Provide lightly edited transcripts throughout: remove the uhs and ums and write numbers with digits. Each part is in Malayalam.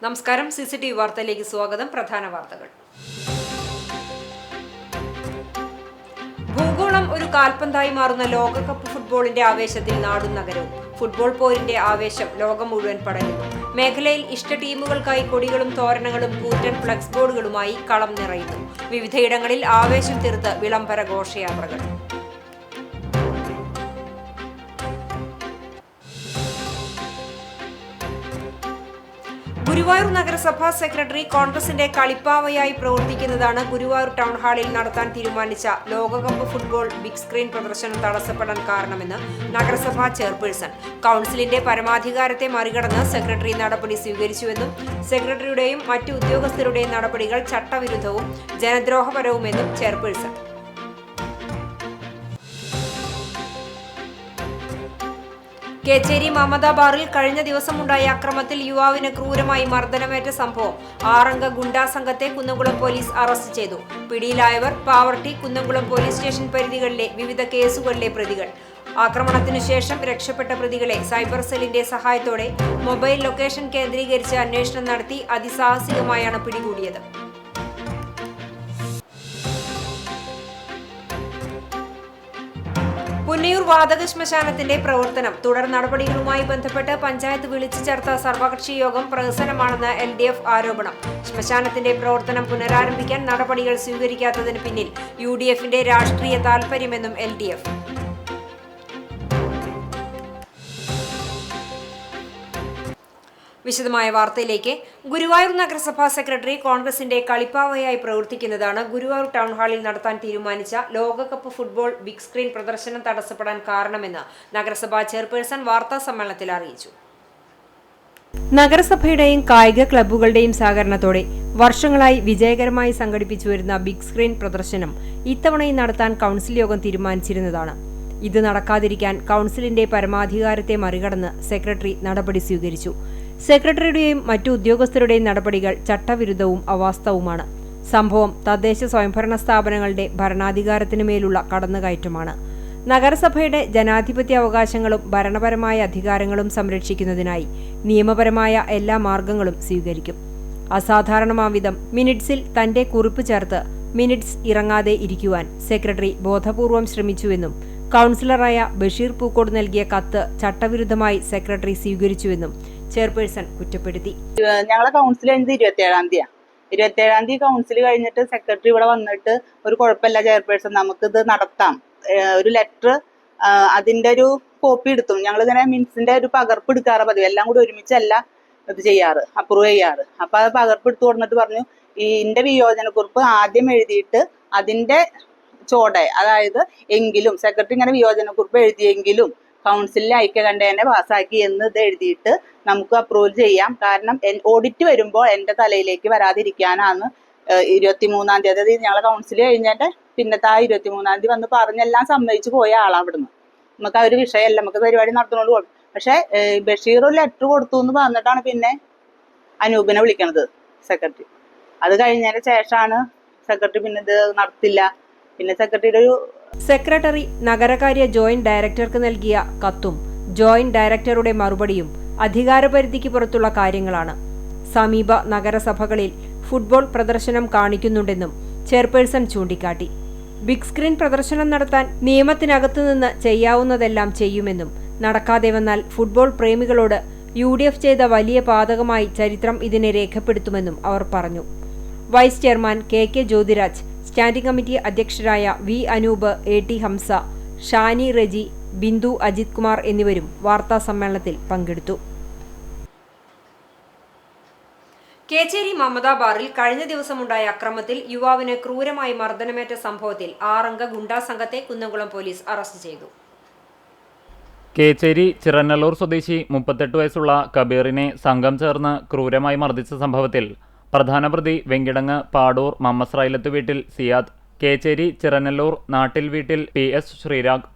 നമസ്കാരം. CCTV വാർത്തയിലേക്ക് സ്വാഗതം. പ്രധാന വാർത്തകൾ. ഭൂഗോളം ഒരു കാൽപന്തായി മാറുന്ന ലോകകപ്പ് ഫുട്ബോളിന്റെ ആവേശത്തിൽ നാടും നഗരവും. ഫുട്ബോൾ പോരിന്റെ ആവേശം ലോകം മുഴുവൻ പടരുന്നു. മേഖലയിൽ ഇഷ്ട ടീമുകൾക്കായി കൊടികളും തോരണങ്ങളും കൂറ്റൻ ഫ്ലക്സ് ബോർഡുകളുമായി കളം നിറയുന്നു. വിവിധയിടങ്ങളിൽ ആവേശം തീർത്ത് വിളംബര ഘോഷയാത്രകൾ. ഗുരുവായൂർ നഗരസഭാ സെക്രട്ടറി കോൺഗ്രസിന്റെ കളിപ്പാവയായി പ്രവർത്തിക്കുന്നതാണ് ഗുരുവായൂർ ടൗൺ ഹാളിൽ നടത്താൻ തീരുമാനിച്ച ലോകകപ്പ് ഫുട്ബോൾ ബിഗ് സ്ക്രീൻ പ്രദർശനം തടസ്സപ്പെടാൻ കാരണമെന്ന് നഗരസഭാ ചെയർപേഴ്സൺ. കൌൺസിലിന്റെ പരമാധികാരത്തെ മറികടന്ന് സെക്രട്ടറി നടപടി സ്വീകരിച്ചുവെന്നും സെക്രട്ടറിയുടെയും മറ്റു ഉദ്യോഗസ്ഥരുടെയും നടപടികൾ ചട്ടവിരുദ്ധവും ജനദ്രോഹപരവുമെന്നും ചെയർപേഴ്സൺ. കേച്ചേരി മമതാ ബാറിൽ കഴിഞ്ഞ ദിവസമുണ്ടായ അക്രമത്തിൽ യുവാവിന് ക്രൂരമായി മർദ്ദനമേറ്റ സംഭവം. 6 അംഗ ഗുണ്ടാ സംഘത്തെ കുന്നംകുളം പോലീസ് അറസ്റ്റ് ചെയ്തു. പിടിയിലായവർ പാവർട്ടി, കുന്നംകുളം പോലീസ് സ്റ്റേഷൻ പരിധികളിലെ വിവിധ കേസുകളിലെ പ്രതികൾ. ആക്രമണത്തിനു ശേഷം രക്ഷപ്പെട്ട പ്രതികളെ സൈബർ സെല്ലിന്റെ സഹായത്തോടെ മൊബൈൽ ലൊക്കേഷൻ കേന്ദ്രീകരിച്ച് അന്വേഷണം നടത്തി അതിസാഹസികമായാണ് പിടികൂടിയത്. പുന്നയൂർ വാതക ശ്മശാനത്തിന്റെ പ്രവർത്തനം തുടർ നടപടികളുമായി ബന്ധപ്പെട്ട് പഞ്ചായത്ത് വിളിച്ചു ചേർത്ത സർവകക്ഷി യോഗം പ്രഹസനമാണെന്ന് LDF ആരോപണം. ശ്മശാനത്തിന്റെ പ്രവർത്തനം പുനരാരംഭിക്കാൻ നടപടികൾ സ്വീകരിക്കാത്തതിന് പിന്നിൽ UDFന്റെ രാഷ്ട്രീയ താൽപര്യമെന്നും LDF. വിശദമായ വാർത്തയിലേക്ക്. ഗുരുവായൂർ നഗരസഭാ സെക്രട്ടറി കോൺഗ്രസിന്റെ കളിപ്പാവയായി പ്രവർത്തിക്കുന്നതാണ് ഗുരുവായൂർ ടൗൺ ഹാളിൽ നടത്താൻ തീരുമാനിച്ച ലോകകപ്പ് ഫുട്ബോൾ ബിഗ് സ്ക്രീൻ പ്രദർശനം തടസ്സപ്പെടാൻ കാരണമെന്ന് നഗരസഭാ ചെയർപേഴ്സൺ വാർത്താ സമ്മേളനത്തിൽ അറിയിച്ചു. നഗരസഭയുടെയും കായിക ക്ലബ്ബുകളുടെയും സഹകരണത്തോടെ വർഷങ്ങളായി വിജയകരമായി സംഘടിപ്പിച്ചുവരുന്ന ബിഗ് സ്ക്രീൻ പ്രദർശനം ഇത്തവണയും നടത്താൻ കൌൺസിൽ യോഗം തീരുമാനിച്ചിരുന്നതാണ്. ഇത് നടക്കാതിരിക്കാൻ കൌൺസിലിന്റെ പരമാധികാരത്തെ മറികടന്ന് സെക്രട്ടറി നടപടി സ്വീകരിച്ചു. സെക്രട്ടറിയുടെയും മറ്റു ഉദ്യോഗസ്ഥരുടെയും നടപടികൾ ചട്ടവിരുദ്ധവും അവാസ്തവവുമാണ്. സംഭവം തദ്ദേശ സ്വയംഭരണ സ്ഥാപനങ്ങളുടെ ഭരണാധികാരത്തിനു മേലുള്ള കടന്നുകയറ്റമാണ്. നഗരസഭയുടെ ജനാധിപത്യ അവകാശങ്ങളും ഭരണപരമായ അധികാരങ്ങളും സംരക്ഷിക്കുന്നതിനായി നിയമപരമായ എല്ലാ മാർഗങ്ങളും സ്വീകരിക്കും. അസാധാരണമാവിധം മിനിറ്റ്സിൽ തന്റെ കുറിപ്പ് ചേർത്ത് മിനിറ്റ്സ് ഇറങ്ങാതെ ഇരിക്കുവാൻ സെക്രട്ടറി ബോധപൂർവം ശ്രമിച്ചുവെന്നും കൌൺസിലറായ ബഷീർ പൂക്കോട് നൽകിയ കത്ത് ചട്ടവിരുദ്ധമായി സെക്രട്ടറി സ്വീകരിച്ചുവെന്നും ചെയർപേഴ്സൺ കുറ്റപ്പെടുത്തി. ഞങ്ങളെ കൗൺസിൽ കഴിഞ്ഞത് 27-ാം തീയതി കൗൺസിൽ കഴിഞ്ഞിട്ട് സെക്രട്ടറി ഇവിടെ വന്നിട്ട് ഒരു കുഴപ്പമില്ല ചെയർപേഴ്സൺ, നമുക്കിത് നടത്താം, ഒരു ലെറ്റർ അതിന്റെ ഒരു കോപ്പി എടുത്തു. ഞങ്ങൾ ഇങ്ങനെ മിനിറ്റ്സിന്റെ ഒരു പകർപ്പ് എടുക്കാറ് പതിവ്, എല്ലാം കൂടി ഒരുമിച്ചല്ല ഇത് ചെയ്യാറ്, അപ്രൂവ് ചെയ്യാറ്. അപ്പൊ അത് പകർപ്പ് എടുത്തു കൊടുത്തിട്ട് പറഞ്ഞു ഇതിന്റെ വിയോജനക്കുറിപ്പ് ആദ്യം എഴുതിയിട്ട് അതിന്റെ ചോടെ, അതായത് എങ്കിലും സെക്രട്ടറി ഇങ്ങനെ വിയോജനക്കുറിപ്പ് എഴുതിയെങ്കിലും കൗൺസിലിൽ ഐക്യകണ്ഠേന പാസ്സാക്കി എന്ന് ഇത് എഴുതിയിട്ട് നമുക്ക് അപ്രൂവൽ ചെയ്യാം. കാരണം ഓഡിറ്റ് വരുമ്പോൾ എൻ്റെ തലയിലേക്ക് വരാതിരിക്കാനാണ് 23-ാം തീയതി, അതായത് ഞങ്ങളെ കൗൺസിൽ കഴിഞ്ഞിട്ട് പിന്നത്തെ ആ 23-ാം തീയതി വന്ന് പറഞ്ഞെല്ലാം സമ്മതിച്ചു പോയ ആളാ അവിടുന്ന്. നമുക്ക് ആ ഒരു വിഷയമല്ല, നമുക്ക് പരിപാടി നടത്തുന്നോണ്ട് കുഴപ്പം. പക്ഷെ ബഷീർ ഒരു ലെറ്റർ കൊടുത്തു എന്ന് പറഞ്ഞിട്ടാണ് പിന്നെ അനൂപിനെ വിളിക്കണത് സെക്രട്ടറി. അത് കഴിഞ്ഞതിന് ശേഷമാണ് സെക്രട്ടറി പിന്നെ ഇത് നടത്തില്ല. പിന്നെ സെക്രട്ടറി നഗരകാര്യ ജോയിന്റ് ഡയറക്ടർക്ക് നൽകിയ കത്തും ജോയിന്റ് ഡയറക്ടറുടെ മറുപടിയും അധികാരപരിധിക്ക് പുറത്തുള്ള കാര്യങ്ങളാണ്. സമീപ നഗരസഭകളിൽ ഫുട്ബോൾ പ്രദർശനം കാണിക്കുന്നുണ്ടെന്നും ചെയർപേഴ്സൺ ചൂണ്ടിക്കാട്ടി. ബിഗ് സ്ക്രീൻ പ്രദർശനം നടത്താൻ നിയമത്തിനകത്തുനിന്ന് ചെയ്യാവുന്നതെല്ലാം ചെയ്യുമെന്നും നടക്കാതെ വന്നാൽ ഫുട്ബോൾ പ്രേമികളോട് UDF ചെയ്ത വലിയ പാതകമായി ചരിത്രം ഇതിനെ രേഖപ്പെടുത്തുമെന്നും അവർ പറഞ്ഞു. Vice chairman KK Jyothiraj, standing committee അധ്യക്ഷരായ V അനൂപ്, AT ഹംസ, ഷാനി റെജി, ബിന്ദു അജിത് കുമാർ എന്നിവരും വാർത്താ സമ്മേളനത്തിൽ പങ്കെടുത്തു. കേച്ചേരി മമതാ ബാറിൽ കഴിഞ്ഞ ദിവസമുണ്ടായ അക്രമത്തിൽ യുവാവിന് ക്രൂരമായി മർദ്ദനമേറ്റ സംഭവത്തിൽ 6 അംഗ ഗുണ്ടാ സംഘത്തെ കുന്നംകുളം പോലീസ് അറസ്റ്റ് ചെയ്തു. കേച്ചേരി ചിറനല്ലൂർ സ്വദേശി 38 വയസ്സുള്ള കബീറിനെ സംഘം ചേർന്ന് ക്രൂരമായി മർദ്ദിച്ച സംഭവത്തിൽ പ്രധാന പ്രതി വെങ്കിടങ്ങ് പാടൂർ മമ്മസ്രായിലത്ത് വീട്ടിൽ സിയാദ്, കേച്ചേരി ചിറനല്ലൂർ നാട്ടിൽ വീട്ടിൽ PS ശ്രീരാഗ്,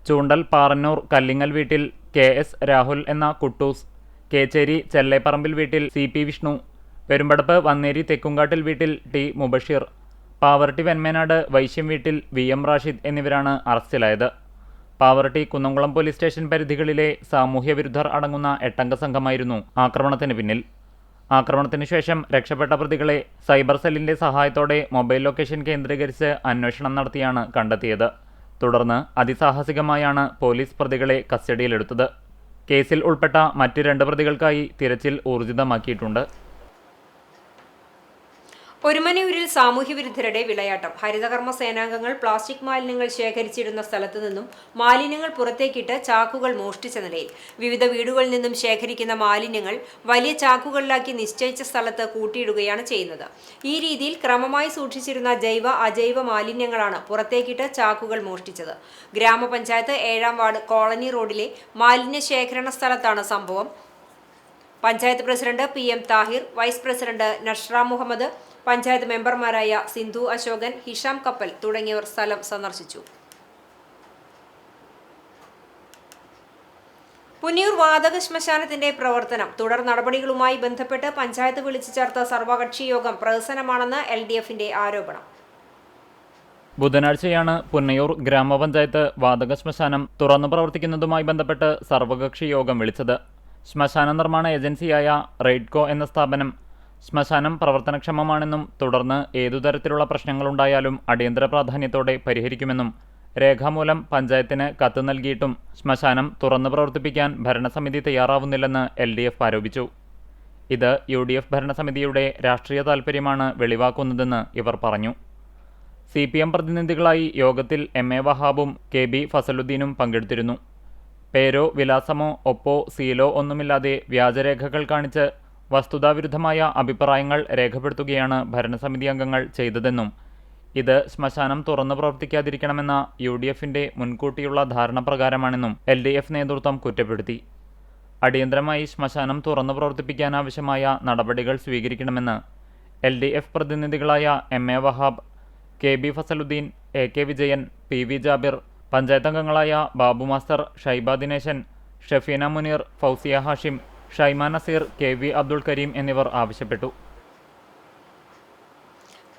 ചൂണ്ടൽ പാറന്നൂർ കല്ലിങ്ങൽ വീട്ടിൽ KS രാഹുൽ എന്ന കുട്ടൂസ്, കേച്ചേരി ചെല്ലേപ്പറമ്പിൽ വീട്ടിൽ CP വിഷ്ണു, പെരുമ്പടപ്പ് വന്നേരി തെക്കുംകാട്ടിൽ വീട്ടിൽ T മുബഷീർ, പാവർട്ടി വെന്മേനാട് വൈശ്യം വീട്ടിൽ VM റാഷിദ് എന്നിവരാണ് അറസ്റ്റിലായത്. പാവർട്ടി കുന്നംകുളം പോലീസ് സ്റ്റേഷൻ പരിധികളിലെ സാമൂഹ്യ വിരുദ്ധർ അടങ്ങുന്ന 8 അംഗ സംഘമായിരുന്നു ആക്രമണത്തിന് പിന്നിൽ. ആക്രമണത്തിന് ശേഷം രക്ഷപ്പെട്ട പ്രതികളെ സൈബർ സെല്ലിന്റെ സഹായത്തോടെ മൊബൈൽ ലൊക്കേഷൻ കേന്ദ്രീകരിച്ച് അന്വേഷണം നടത്തിയാണ് കണ്ടെത്തിയത്. തുടർന്ന് അതിസാഹസികമായാണ് പോലീസ് പ്രതികളെ കസ്റ്റഡിയിലെടുത്തത്. കേസിൽ ഉൾപ്പെട്ട മറ്റ് 2 പ്രതികൾക്കായി തിരച്ചിൽ ഊർജിതമാക്കിയിട്ടുണ്ട്. ഒരുമനയൂരിൽ സാമൂഹ്യവിരുദ്ധരുടെ വിളയാട്ടം. ഹരിതകർമ്മ സേനാംഗങ്ങൾ പ്ലാസ്റ്റിക് മാലിന്യങ്ങൾ ശേഖരിച്ചിരുന്ന സ്ഥലത്തു നിന്നും മാലിന്യങ്ങൾ പുറത്തേക്കിട്ട് ചാക്കുകൾ മോഷ്ടിച്ച നിലയിൽ. വിവിധ വീടുകളിൽ നിന്നും ശേഖരിക്കുന്ന മാലിന്യങ്ങൾ വലിയ ചാക്കുകളിലാക്കി നിശ്ചയിച്ച സ്ഥലത്ത് കൂട്ടിയിടുകയാണ് ചെയ്യുന്നത്. ഈ രീതിയിൽ ക്രമമായി സൂക്ഷിച്ചിരുന്ന ജൈവ അജൈവ മാലിന്യങ്ങളാണ് പുറത്തേക്കിട്ട് ചാക്കുകൾ മോഷ്ടിച്ചത്. ഗ്രാമപഞ്ചായത്ത് 7-ാം വാർഡ് കോളനി റോഡിലെ മാലിന്യ ശേഖരണ സ്ഥലത്താണ് സംഭവം. Panchayat president PM Thahir, vice president Nashra Muhammad, panchayat മെമ്പർമാരായ സിന്ധു അശോകൻ, ഹിഷാം കപ്പൽ തുടങ്ങിയവർ സ്ഥലം സന്ദർശിച്ചു. പുന്നിയൂർ വാതക ശ്മശാനത്തിന്റെ പ്രവർത്തനം തുടർ നടപടികളുമായി ബന്ധപ്പെട്ട് പഞ്ചായത്ത് വിളിച്ചു ചേർത്ത സർവകക്ഷി യോഗം പ്രഹസനമാണെന്ന് LDFന്റെ ആരോപണം. ബുധനാഴ്ചയാണ് പുന്നയൂർ ഗ്രാമപഞ്ചായത്ത് വാതക ശ്മശാനം തുറന്നു പ്രവർത്തിക്കുന്നതുമായി ബന്ധപ്പെട്ട് സർവകക്ഷി യോഗം വിളിച്ചത്. ശ്മശാന നിർമ്മാണ ഏജൻസിയായ റെയ്ഡ്കോ എന്ന സ്ഥാപനം ശ്മശാനം പ്രവർത്തനക്ഷമമാണെന്നും തുടർന്ന് ഏതുതരത്തിലുള്ള പ്രശ്നങ്ങളുണ്ടായാലും അടിയന്തര പ്രാധാന്യത്തോടെ പരിഹരിക്കുമെന്നും രേഖാമൂലം പഞ്ചായത്തിന് കത്ത് നൽകിയിട്ടും ശ്മശാനം തുറന്നു പ്രവർത്തിപ്പിക്കാൻ ഭരണസമിതി തയ്യാറാവുന്നില്ലെന്ന് LDF ആരോപിച്ചു. ഇത് UDF ഭരണസമിതിയുടെ രാഷ്ട്രീയ താൽപ്പര്യമാണ് വെളിവാക്കുന്നതെന്ന് ഇവർ പറഞ്ഞു. CPM പ്രതിനിധികളായി യോഗത്തിൽ MA വഹാബും KB ഫസലുദ്ദീനും പങ്കെടുത്തിരുന്നു. പേരോ വിലാസമോ ഒപ്പോ സീലോ ഒന്നുമില്ലാതെ വ്യാജരേഖകൾ കാണിച്ച് വസ്തുതാവിരുദ്ധമായ അഭിപ്രായങ്ങൾ രേഖപ്പെടുത്തുകയാണ് ഭരണസമിതി അംഗങ്ങൾ ചെയ്തതെന്നും ഇത് ശ്മശാനം തുറന്നു പ്രവർത്തിക്കാതിരിക്കണമെന്ന UDFന്റെ മുൻകൂട്ടിയുള്ള ധാരണ പ്രകാരമാണെന്നും LDF നേതൃത്വം കുറ്റപ്പെടുത്തി. അടിയന്തരമായി ശ്മശാനം തുറന്നു പ്രവർത്തിപ്പിക്കാനാവശ്യമായ നടപടികൾ സ്വീകരിക്കണമെന്ന് LDF പ്രതിനിധികളായ MA Wahab, KB Fazaluddin, AK Vijayan, PV Jabir, panchayat അംഗങ്ങളായ ബാബു മാസ്റ്റർ, ഷൈബ ദിനേശൻ, ഷഫീന മുനീർ, ഫൗസിയ ഹാഷിം, ഷൈമ നസീർ, KV അബ്ദുൾ കരീം എന്നിവർ ആവശ്യപ്പെട്ടു.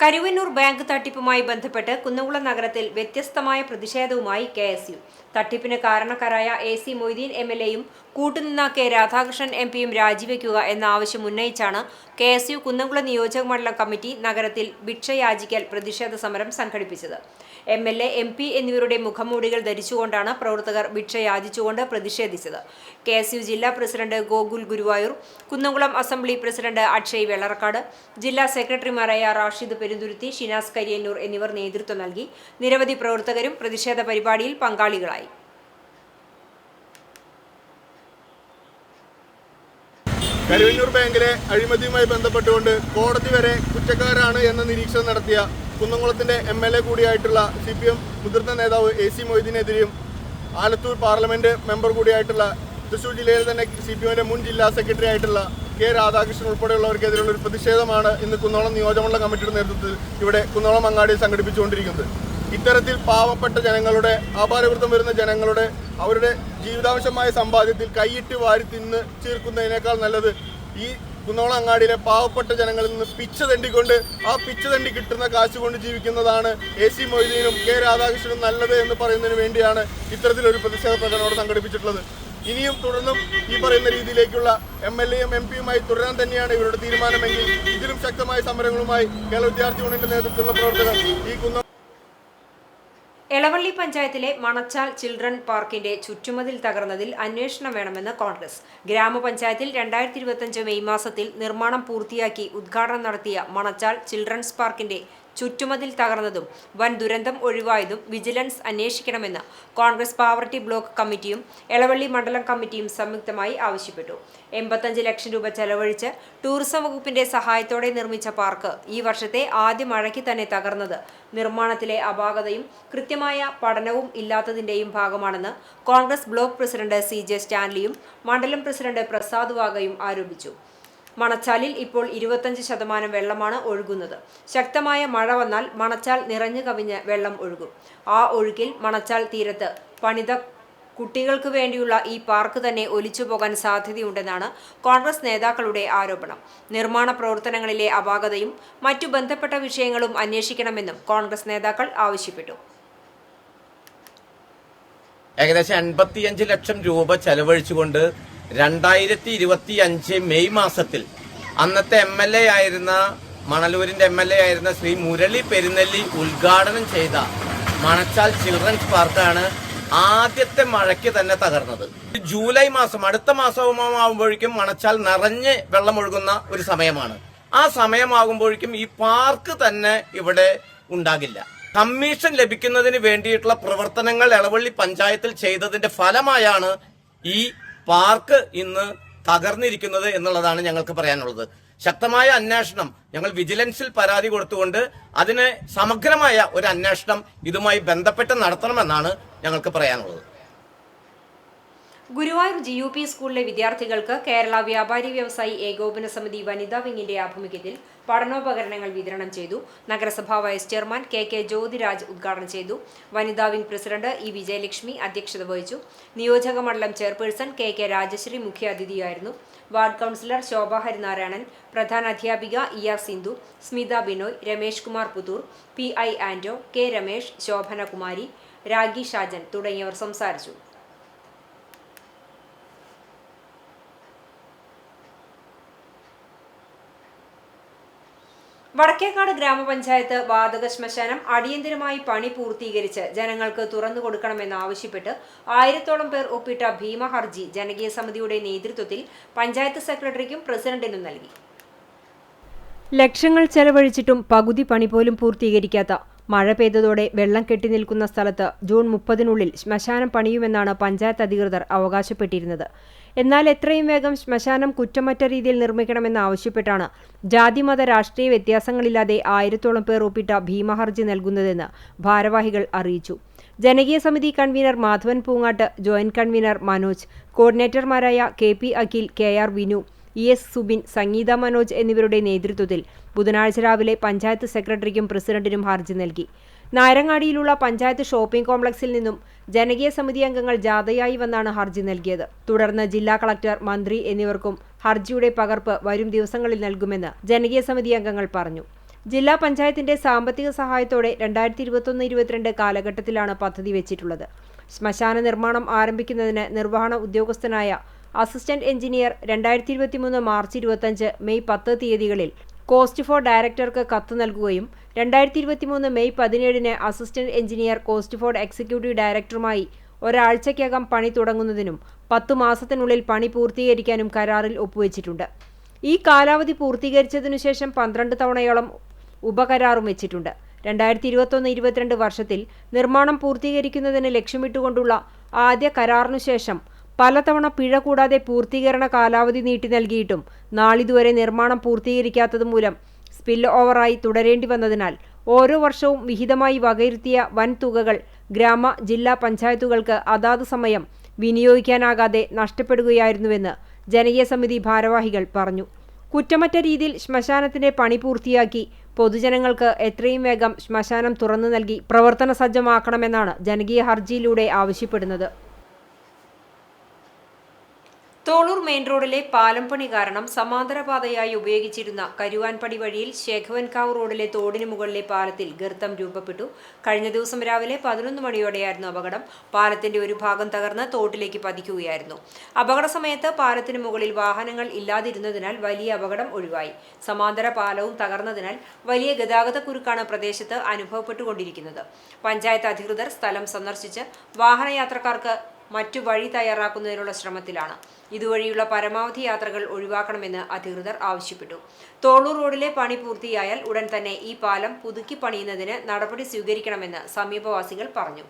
കരുവന്നൂർ ബാങ്ക് തട്ടിപ്പുമായി ബന്ധപ്പെട്ട് കുന്നംകുളം നഗരത്തിൽ വ്യത്യസ്തമായ പ്രതിഷേധവുമായി KSU. തട്ടിപ്പിന് കാരണക്കാരായ AC മൊയ്തീൻ MLAയും കൂട്ടുനിന്ന K രാധാകൃഷ്ണൻ MPയും രാജിവെക്കുക എന്ന ആവശ്യം ഉന്നയിച്ചാണ് KSU കുന്നംകുളം നിയോജക മണ്ഡലം കമ്മിറ്റി നഗരത്തിൽ ഭിക്ഷയാചിക്കൽ പ്രതിഷേധ സമരം സംഘടിപ്പിച്ചത്. MLA, MP എന്നിവരുടെ മുഖംമൂടികൾ ധരിച്ചുകൊണ്ടാണ് പ്രവർത്തകർ ഭിക്ഷയാചിച്ചുകൊണ്ട് പ്രതിഷേധിച്ചത്. KSU ജില്ലാ president Gokul Guruvayur, Kunnamkulam assembly president Akshay Vellarakkad, ജില്ലാ സെക്രട്ടറിമാരായ റാഷിദ് പെരുന്തുരുത്തി, ഷിനാസ് കരിയന്നൂർ എന്നിവർ നേതൃത്വം നൽകി. നിരവധി പ്രവർത്തകരും പ്രതിഷേധ പരിപാടിയിൽ പങ്കാളികളായി. കരുവന്നൂർ ബാങ്കിലെ അഴിമതിയുമായി ബന്ധപ്പെട്ടുകൊണ്ട് കോടതി വരെ കുറ്റക്കാരാണ് എന്ന നിരീക്ഷണം നടത്തിയ കുന്നംകുളത്തിന്റെ MLA കൂടിയായിട്ടുള്ള CPM മുതിർന്ന നേതാവ് AC മൊയ്തീനെതിരെയും ആലത്തൂർ പാർലമെന്റ് മെമ്പർ കൂടിയായിട്ടുള്ള തൃശ്ശൂർ ജില്ലയിൽ തന്നെ CPMന്റെ മുൻ ജില്ലാ സെക്രട്ടറി ആയിട്ടുള്ള K രാധാകൃഷ്ണൻ ഉൾപ്പെടെയുള്ളവർക്കെതിരെയുള്ള ഒരു പ്രതിഷേധമാണ് ഇന്ന് കുന്നംകുളം നിയോജകമണ്ഡലം കമ്മിറ്റിയുടെ നേതൃത്വത്തിൽ ഇവിടെ കുന്നംകുളം അങ്ങാടിയിൽ സംഘടിപ്പിച്ചുകൊണ്ടിരിക്കുന്നത്. ഇത്തരത്തിൽ പാവപ്പെട്ട ജനങ്ങളുടെ, ആഭാരവൃത്തം വരുന്ന ജനങ്ങളുടെ അവരുടെ ജീവിതാവശ്യമായ സമ്പാദ്യത്തിൽ കൈയിട്ട് വാരി തിന്ന് ചേർക്കുന്നതിനേക്കാൾ നല്ലത് ഈ കുന്നംകുളം അങ്ങാടിയിലെ പാവപ്പെട്ട ജനങ്ങളിൽ നിന്ന് പിച്ച തണ്ടിക്കൊണ്ട് ആ പിച്ച തണ്ടി കിട്ടുന്ന കാശ് കൊണ്ട് ജീവിക്കുന്നതാണ് AC മൊയ്തീനും K രാധാകൃഷ്ണനും നല്ലത് എന്ന് പറയുന്നതിന് വേണ്ടിയാണ് ഇത്തരത്തിലൊരു പ്രതിഷേധ പ്രകടനം സംഘടിപ്പിച്ചിട്ടുള്ളത്. ഇനിയും തുടർന്നും ഈ പറയുന്ന രീതിയിലേക്കുള്ള MLAയും MPയുമായി തുടരാൻ തന്നെയാണ് ഇവരുടെ തീരുമാനമെങ്കിൽ ഇതിലും ശക്തമായ സമരങ്ങളുമായി കേരള വിദ്യാർത്ഥി യൂണിയന്റെ നേതൃത്വത്തിലുള്ള പ്രവർത്തകർ ഈ കുന്നം എളവള്ളി പഞ്ചായത്തിലെ മണച്ചാൽ ചിൽഡ്രൻ പാർക്കിന്റെ ചുറ്റുമതിൽ തകർന്നതിൽ അന്വേഷണം വേണമെന്ന് കോൺഗ്രസ്. ഗ്രാമപഞ്ചായത്തിൽ 2025 മെയ് മാസത്തിൽ നിർമ്മാണം പൂർത്തിയാക്കി ഉദ്ഘാടനം നടത്തിയ മണച്ചാൽ ചിൽഡ്രൻസ് പാർക്കിന്റെ ചുറ്റുമതിൽ തകർന്നതും വൻ ദുരന്തം ഒഴിവായതും വിജിലൻസ് അന്വേഷിക്കണമെന്ന് കോൺഗ്രസ് പാവർട്ടി ബ്ലോക്ക് കമ്മിറ്റിയും എളവള്ളി മണ്ഡലം കമ്മിറ്റിയും സംയുക്തമായി ആവശ്യപ്പെട്ടു. 85 ലക്ഷം രൂപ ചെലവഴിച്ച് ടൂറിസം വകുപ്പിന്റെ സഹായത്തോടെ നിർമ്മിച്ച പാർക്ക് ഈ വർഷത്തെ ആദ്യ മഴയ്ക്ക് തന്നെ തകർന്നത് നിർമ്മാണത്തിലെ അപാകതയും കൃത്യമായ പഠനവും ഇല്ലാത്തതിന്റെയും ഭാഗമാണെന്ന് കോൺഗ്രസ് ബ്ലോക്ക് പ്രസിഡന്റ് CJ സ്റ്റാൻലിയും മണ്ഡലം പ്രസിഡന്റ് പ്രസാദ് വാഗയും ആരോപിച്ചു. മണച്ചാലിൽ ഇപ്പോൾ 25% വെള്ളമാണ് ഒഴുകുന്നത്. ശക്തമായ മഴ വന്നാൽ മണച്ചാൽ നിറഞ്ഞു കവിഞ്ഞ് വെള്ളം ഒഴുകും. ആ ഒഴുക്കിൽ മണച്ചാൽ തീരത്ത് പണിത കുട്ടികൾക്ക് വേണ്ടിയുള്ള ഈ പാർക്ക് തന്നെ ഒലിച്ചുപോകാൻ സാധ്യതയുണ്ടെന്നാണ് കോൺഗ്രസ് നേതാക്കളുടെ ആരോപണം. നിർമ്മാണ പ്രവർത്തനങ്ങളിലെ അപാകതയും മറ്റു ബന്ധപ്പെട്ട വിഷയങ്ങളും അന്വേഷിക്കണമെന്നും കോൺഗ്രസ് നേതാക്കൾ ആവശ്യപ്പെട്ടു. ഏകദേശം 85 ലക്ഷം രൂപ ചെലവഴിച്ചുകൊണ്ട് 2025 മെയ് മാസത്തിൽ അന്നത്തെ MLA ആയിരുന്ന മണലൂരിൻ്റെ MLA ആയിരുന്ന ശ്രീ മുരളി പെരുന്നെല്ലി ഉദ്ഘാടനം ചെയ്ത മണച്ചാൽ ചിൽഡ്രൻസ് പാർക്കാണ് ആദ്യത്തെ മഴയ്ക്ക് തന്നെ തകർന്നത്. ജൂലൈ മാസം, അടുത്ത മാസമാകുമ്പോഴേക്കും മണച്ചാൽ നിറഞ്ഞ് വെള്ളമൊഴുകുന്ന ഒരു സമയമാണ്. ആ സമയമാകുമ്പോഴേക്കും ഈ പാർക്ക് തന്നെ ഇവിടെ ഉണ്ടാകില്ല. കമ്മീഷൻ ലഭിക്കുന്നതിന് വേണ്ടിയിട്ടുള്ള പ്രവർത്തനങ്ങൾ എളവള്ളി പഞ്ചായത്തിൽ ചെയ്തതിന്റെ ഫലമായാണ് ഈ പാർക്ക് ഇന്ന് തകർന്നിരിക്കുന്നത് എന്നുള്ളതാണ് ഞങ്ങൾക്ക് പറയാനുള്ളത്. ശക്തമായ അന്വേഷണം, ഞങ്ങൾ വിജിലൻസിൽ പരാതി കൊടുത്തുകൊണ്ട് അതിന് സമഗ്രമായ ഒരു അന്വേഷണം ഇതുമായി ബന്ധപ്പെട്ട് നടത്തണമെന്നാണ് ഞങ്ങൾക്ക് പറയാനുള്ളത്. ഗുരുവായൂർ GUP സ്കൂളിലെ വിദ്യാർത്ഥികൾക്ക് കേരള വ്യാപാരി വ്യവസായി ഏകോപന സമിതി വനിതാ വിങ്ങിന്റെ ആഭിമുഖ്യത്തിൽ പഠനോപകരണങ്ങൾ വിതരണം ചെയ്തു. നഗരസഭാ വൈസ് ചെയർമാൻ KK ജ്യോതിരാജ് ഉദ്ഘാടനം ചെയ്തു. വനിതാ വിംഗ് പ്രസിഡന്റ് E വിജയലക്ഷ്മി അധ്യക്ഷത വഹിച്ചു. നിയോജക മണ്ഡലം ചെയർപേഴ്സൺ KK രാജശ്രീ മുഖ്യാതിഥിയായിരുന്നു. വാർഡ് കൗൺസിലർ ശോഭ ഹരിനാരായണൻ, പ്രധാന അധ്യാപിക ER Sindhu, Smitha Binoy, Ramesh Kumar Puthur, PI Anto, K Ramesh, Shobhana Kumari, ragi Shajan തുടങ്ങിയവർ സംസാരിച്ചു. വടക്കേക്കാട് ഗ്രാമപഞ്ചായത്ത് വാതക ശ്മശാനം അടിയന്തരമായി പണി പൂർത്തീകരിച്ച് ജനങ്ങൾക്ക് തുറന്നു കൊടുക്കണമെന്നാവശ്യപ്പെട്ട് 1000-ഓളം പേർ ഒപ്പിട്ട ഭീമ ഹർജി ജനകീയ സമിതിയുടെ നേതൃത്വത്തിൽ പഞ്ചായത്ത് സെക്രട്ടറിക്കും പ്രസിഡന്റിനും നൽകി. ലക്ഷങ്ങൾ ചെലവഴിച്ചിട്ടും പകുതി പണി പോലും പൂർത്തീകരിക്കാത്ത, മഴ പെയ്തതോടെ വെള്ളം കെട്ടിനിൽക്കുന്ന സ്ഥലത്ത് ജൂൺ 30-നുള്ളിൽ ശ്മശാനം പണിയുമെന്നാണ് പഞ്ചായത്ത് അധികൃതർ അവകാശപ്പെട്ടിരുന്നത്. എന്നാൽ എത്രയും വേഗം ശ്മശാനം കുറ്റമറ്റ രീതിയിൽ നിർമ്മിക്കണമെന്നാവശ്യപ്പെട്ടാണ് ജാതിമത രാഷ്ട്രീയ വ്യത്യാസങ്ങളില്ലാതെ 1000-ഓളം പേർ ഒപ്പിട്ട ഭീമഹർജി നൽകുന്നതെന്ന് ഭാരവാഹികൾ അറിയിച്ചു. ജനകീയ സമിതി convener Madhavan Poongatt, joint convener Manoj, കോർഡിനേറ്റർമാരായ KP Akhil, KR Vinu, ES Subin, Sangeetha Manoj എന്നിവരുടെ നേതൃത്വത്തിൽ ബുധനാഴ്ച രാവിലെ പഞ്ചായത്ത് സെക്രട്ടറിക്കും പ്രസിഡന്റിനും ഹർജി നൽകി. നായരങ്ങാടിയിലുള്ള പഞ്ചായത്ത് ഷോപ്പിംഗ് കോംപ്ലക്സിൽ നിന്നും ജനകീയ സമിതി അംഗങ്ങൾ ജാഥയായി വന്നാണ് ഹർജി നൽകിയത്. തുടർന്ന് ജില്ലാ കളക്ടർ, മന്ത്രി എന്നിവർക്കും ഹർജിയുടെ പകർപ്പ് വരും ദിവസങ്ങളിൽ നൽകുമെന്ന് ജനകീയ സമിതി അംഗങ്ങൾ പറഞ്ഞു. ജില്ലാ പഞ്ചായത്തിന്റെ സാമ്പത്തിക സഹായത്തോടെ 2021-22 കാലഘട്ടത്തിലാണ് പദ്ധതി വെച്ചിട്ടുള്ളത്. ശ്മശാന നിർമ്മാണം ആരംഭിക്കുന്നതിന് നിർവഹണ ഉദ്യോഗസ്ഥനായ അസിസ്റ്റന്റ് എഞ്ചിനീയർ 2023 മാർച്ച് 25, മെയ് 10 തീയതികളിൽ കോസ്റ്റ് ഫോർ ഡയറക്ടർക്ക് കത്ത് നൽകുകയും 2023 മെയ് 17-ന് assistant engineer coast for executive ഡയറക്ടറുമായി ഒരാഴ്ചയ്ക്കകം പണി തുടങ്ങുന്നതിനും 10 മാസത്തിനുള്ളിൽ പണി പൂർത്തീകരിക്കാനും കരാറിൽ ഒപ്പുവെച്ചിട്ടുണ്ട്. ഈ കാലാവധി പൂർത്തീകരിച്ചതിനു ശേഷം 12 തവണയോളം ഉപകരാറും വെച്ചിട്ടുണ്ട്. 2021-22 വർഷത്തിൽ നിർമ്മാണം പൂർത്തീകരിക്കുന്നതിന് ലക്ഷ്യമിട്ടുകൊണ്ടുള്ള ആദ്യ കരാറിനു ശേഷം പലതവണ പിഴ കൂടാതെ പൂർത്തീകരണ കാലാവധി നീട്ടി നൽകിയിട്ടും നാളിതുവരെ നിർമ്മാണം പൂർത്തീകരിക്കാത്തതുമൂലം സ്പിൽ ഓവറായി തുടരേണ്ടി വന്നതിനാൽ ഓരോ വർഷവും വിഹിതമായി വകയിരുത്തിയ വൻ തുകകൾ ഗ്രാമ, ജില്ലാ പഞ്ചായത്തുകൾക്ക് അതാത് സമയം വിനിയോഗിക്കാനാകാതെ നഷ്ടപ്പെടുകയായിരുന്നുവെന്ന് ജനകീയ സമിതി ഭാരവാഹികൾ പറഞ്ഞു. കുറ്റമറ്റ രീതിയിൽ ശ്മശാനത്തിന്റെ പണി പൂർത്തിയാക്കി പൊതുജനങ്ങൾക്ക് എത്രയും വേഗം ശ്മശാനം തുറന്നു നൽകി പ്രവർത്തന സജ്ജമാക്കണമെന്നാണ് ജനകീയ ഹർജിയിലൂടെ ആവശ്യപ്പെടുന്നത്. തോളൂർ മെയിൻ റോഡിലെ പാലം പണി കാരണം സമാന്തരപാതയായി ഉപയോഗിച്ചിരുന്ന കരുവാൻപടി വഴിയിൽ ശേഖവൻകാവ് റോഡിലെ തോടിന് മുകളിലെ പാലത്തിൽ ഗർത്തം രൂപപ്പെട്ടു. കഴിഞ്ഞ ദിവസം രാവിലെ 11 മണിയോടെയായിരുന്നു അപകടം. പാലത്തിന്റെ ഒരു ഭാഗം തകർന്ന് തോട്ടിലേക്ക് പതിക്കുകയായിരുന്നു. അപകട സമയത്ത് പാലത്തിന് മുകളിൽ വാഹനങ്ങൾ ഇല്ലാതിരുന്നതിനാൽ വലിയ അപകടം ഒഴിവായി. സമാന്തര പാലവും തകർന്നതിനാൽ വലിയ ഗതാഗതക്കുരുക്കാണ് പ്രദേശത്ത് അനുഭവപ്പെട്ടുകൊണ്ടിരിക്കുന്നത്. പഞ്ചായത്ത് അധികൃതർ സ്ഥലം സന്ദർശിച്ച് വാഹനയാത്രക്കാർക്ക് മറ്റു വഴി തയ്യാറാക്കുന്നതിനുള്ള ശ്രമത്തിലാണ്. ഇതുവഴിയുള്ള പരമാവധി യാത്രകൾ ഒഴിവാക്കണമെന്ന് അധികൃതർ ആവശ്യപ്പെട്ടു. തോളൂർ റോഡിലെ പണി പൂർത്തിയായാൽ ഉടൻ തന്നെ ഈ പാലം പുതുക്കി പണിയുന്നതിന് നടപടി സ്വീകരിക്കണമെന്ന് സമീപവാസികൾ പറഞ്ഞു.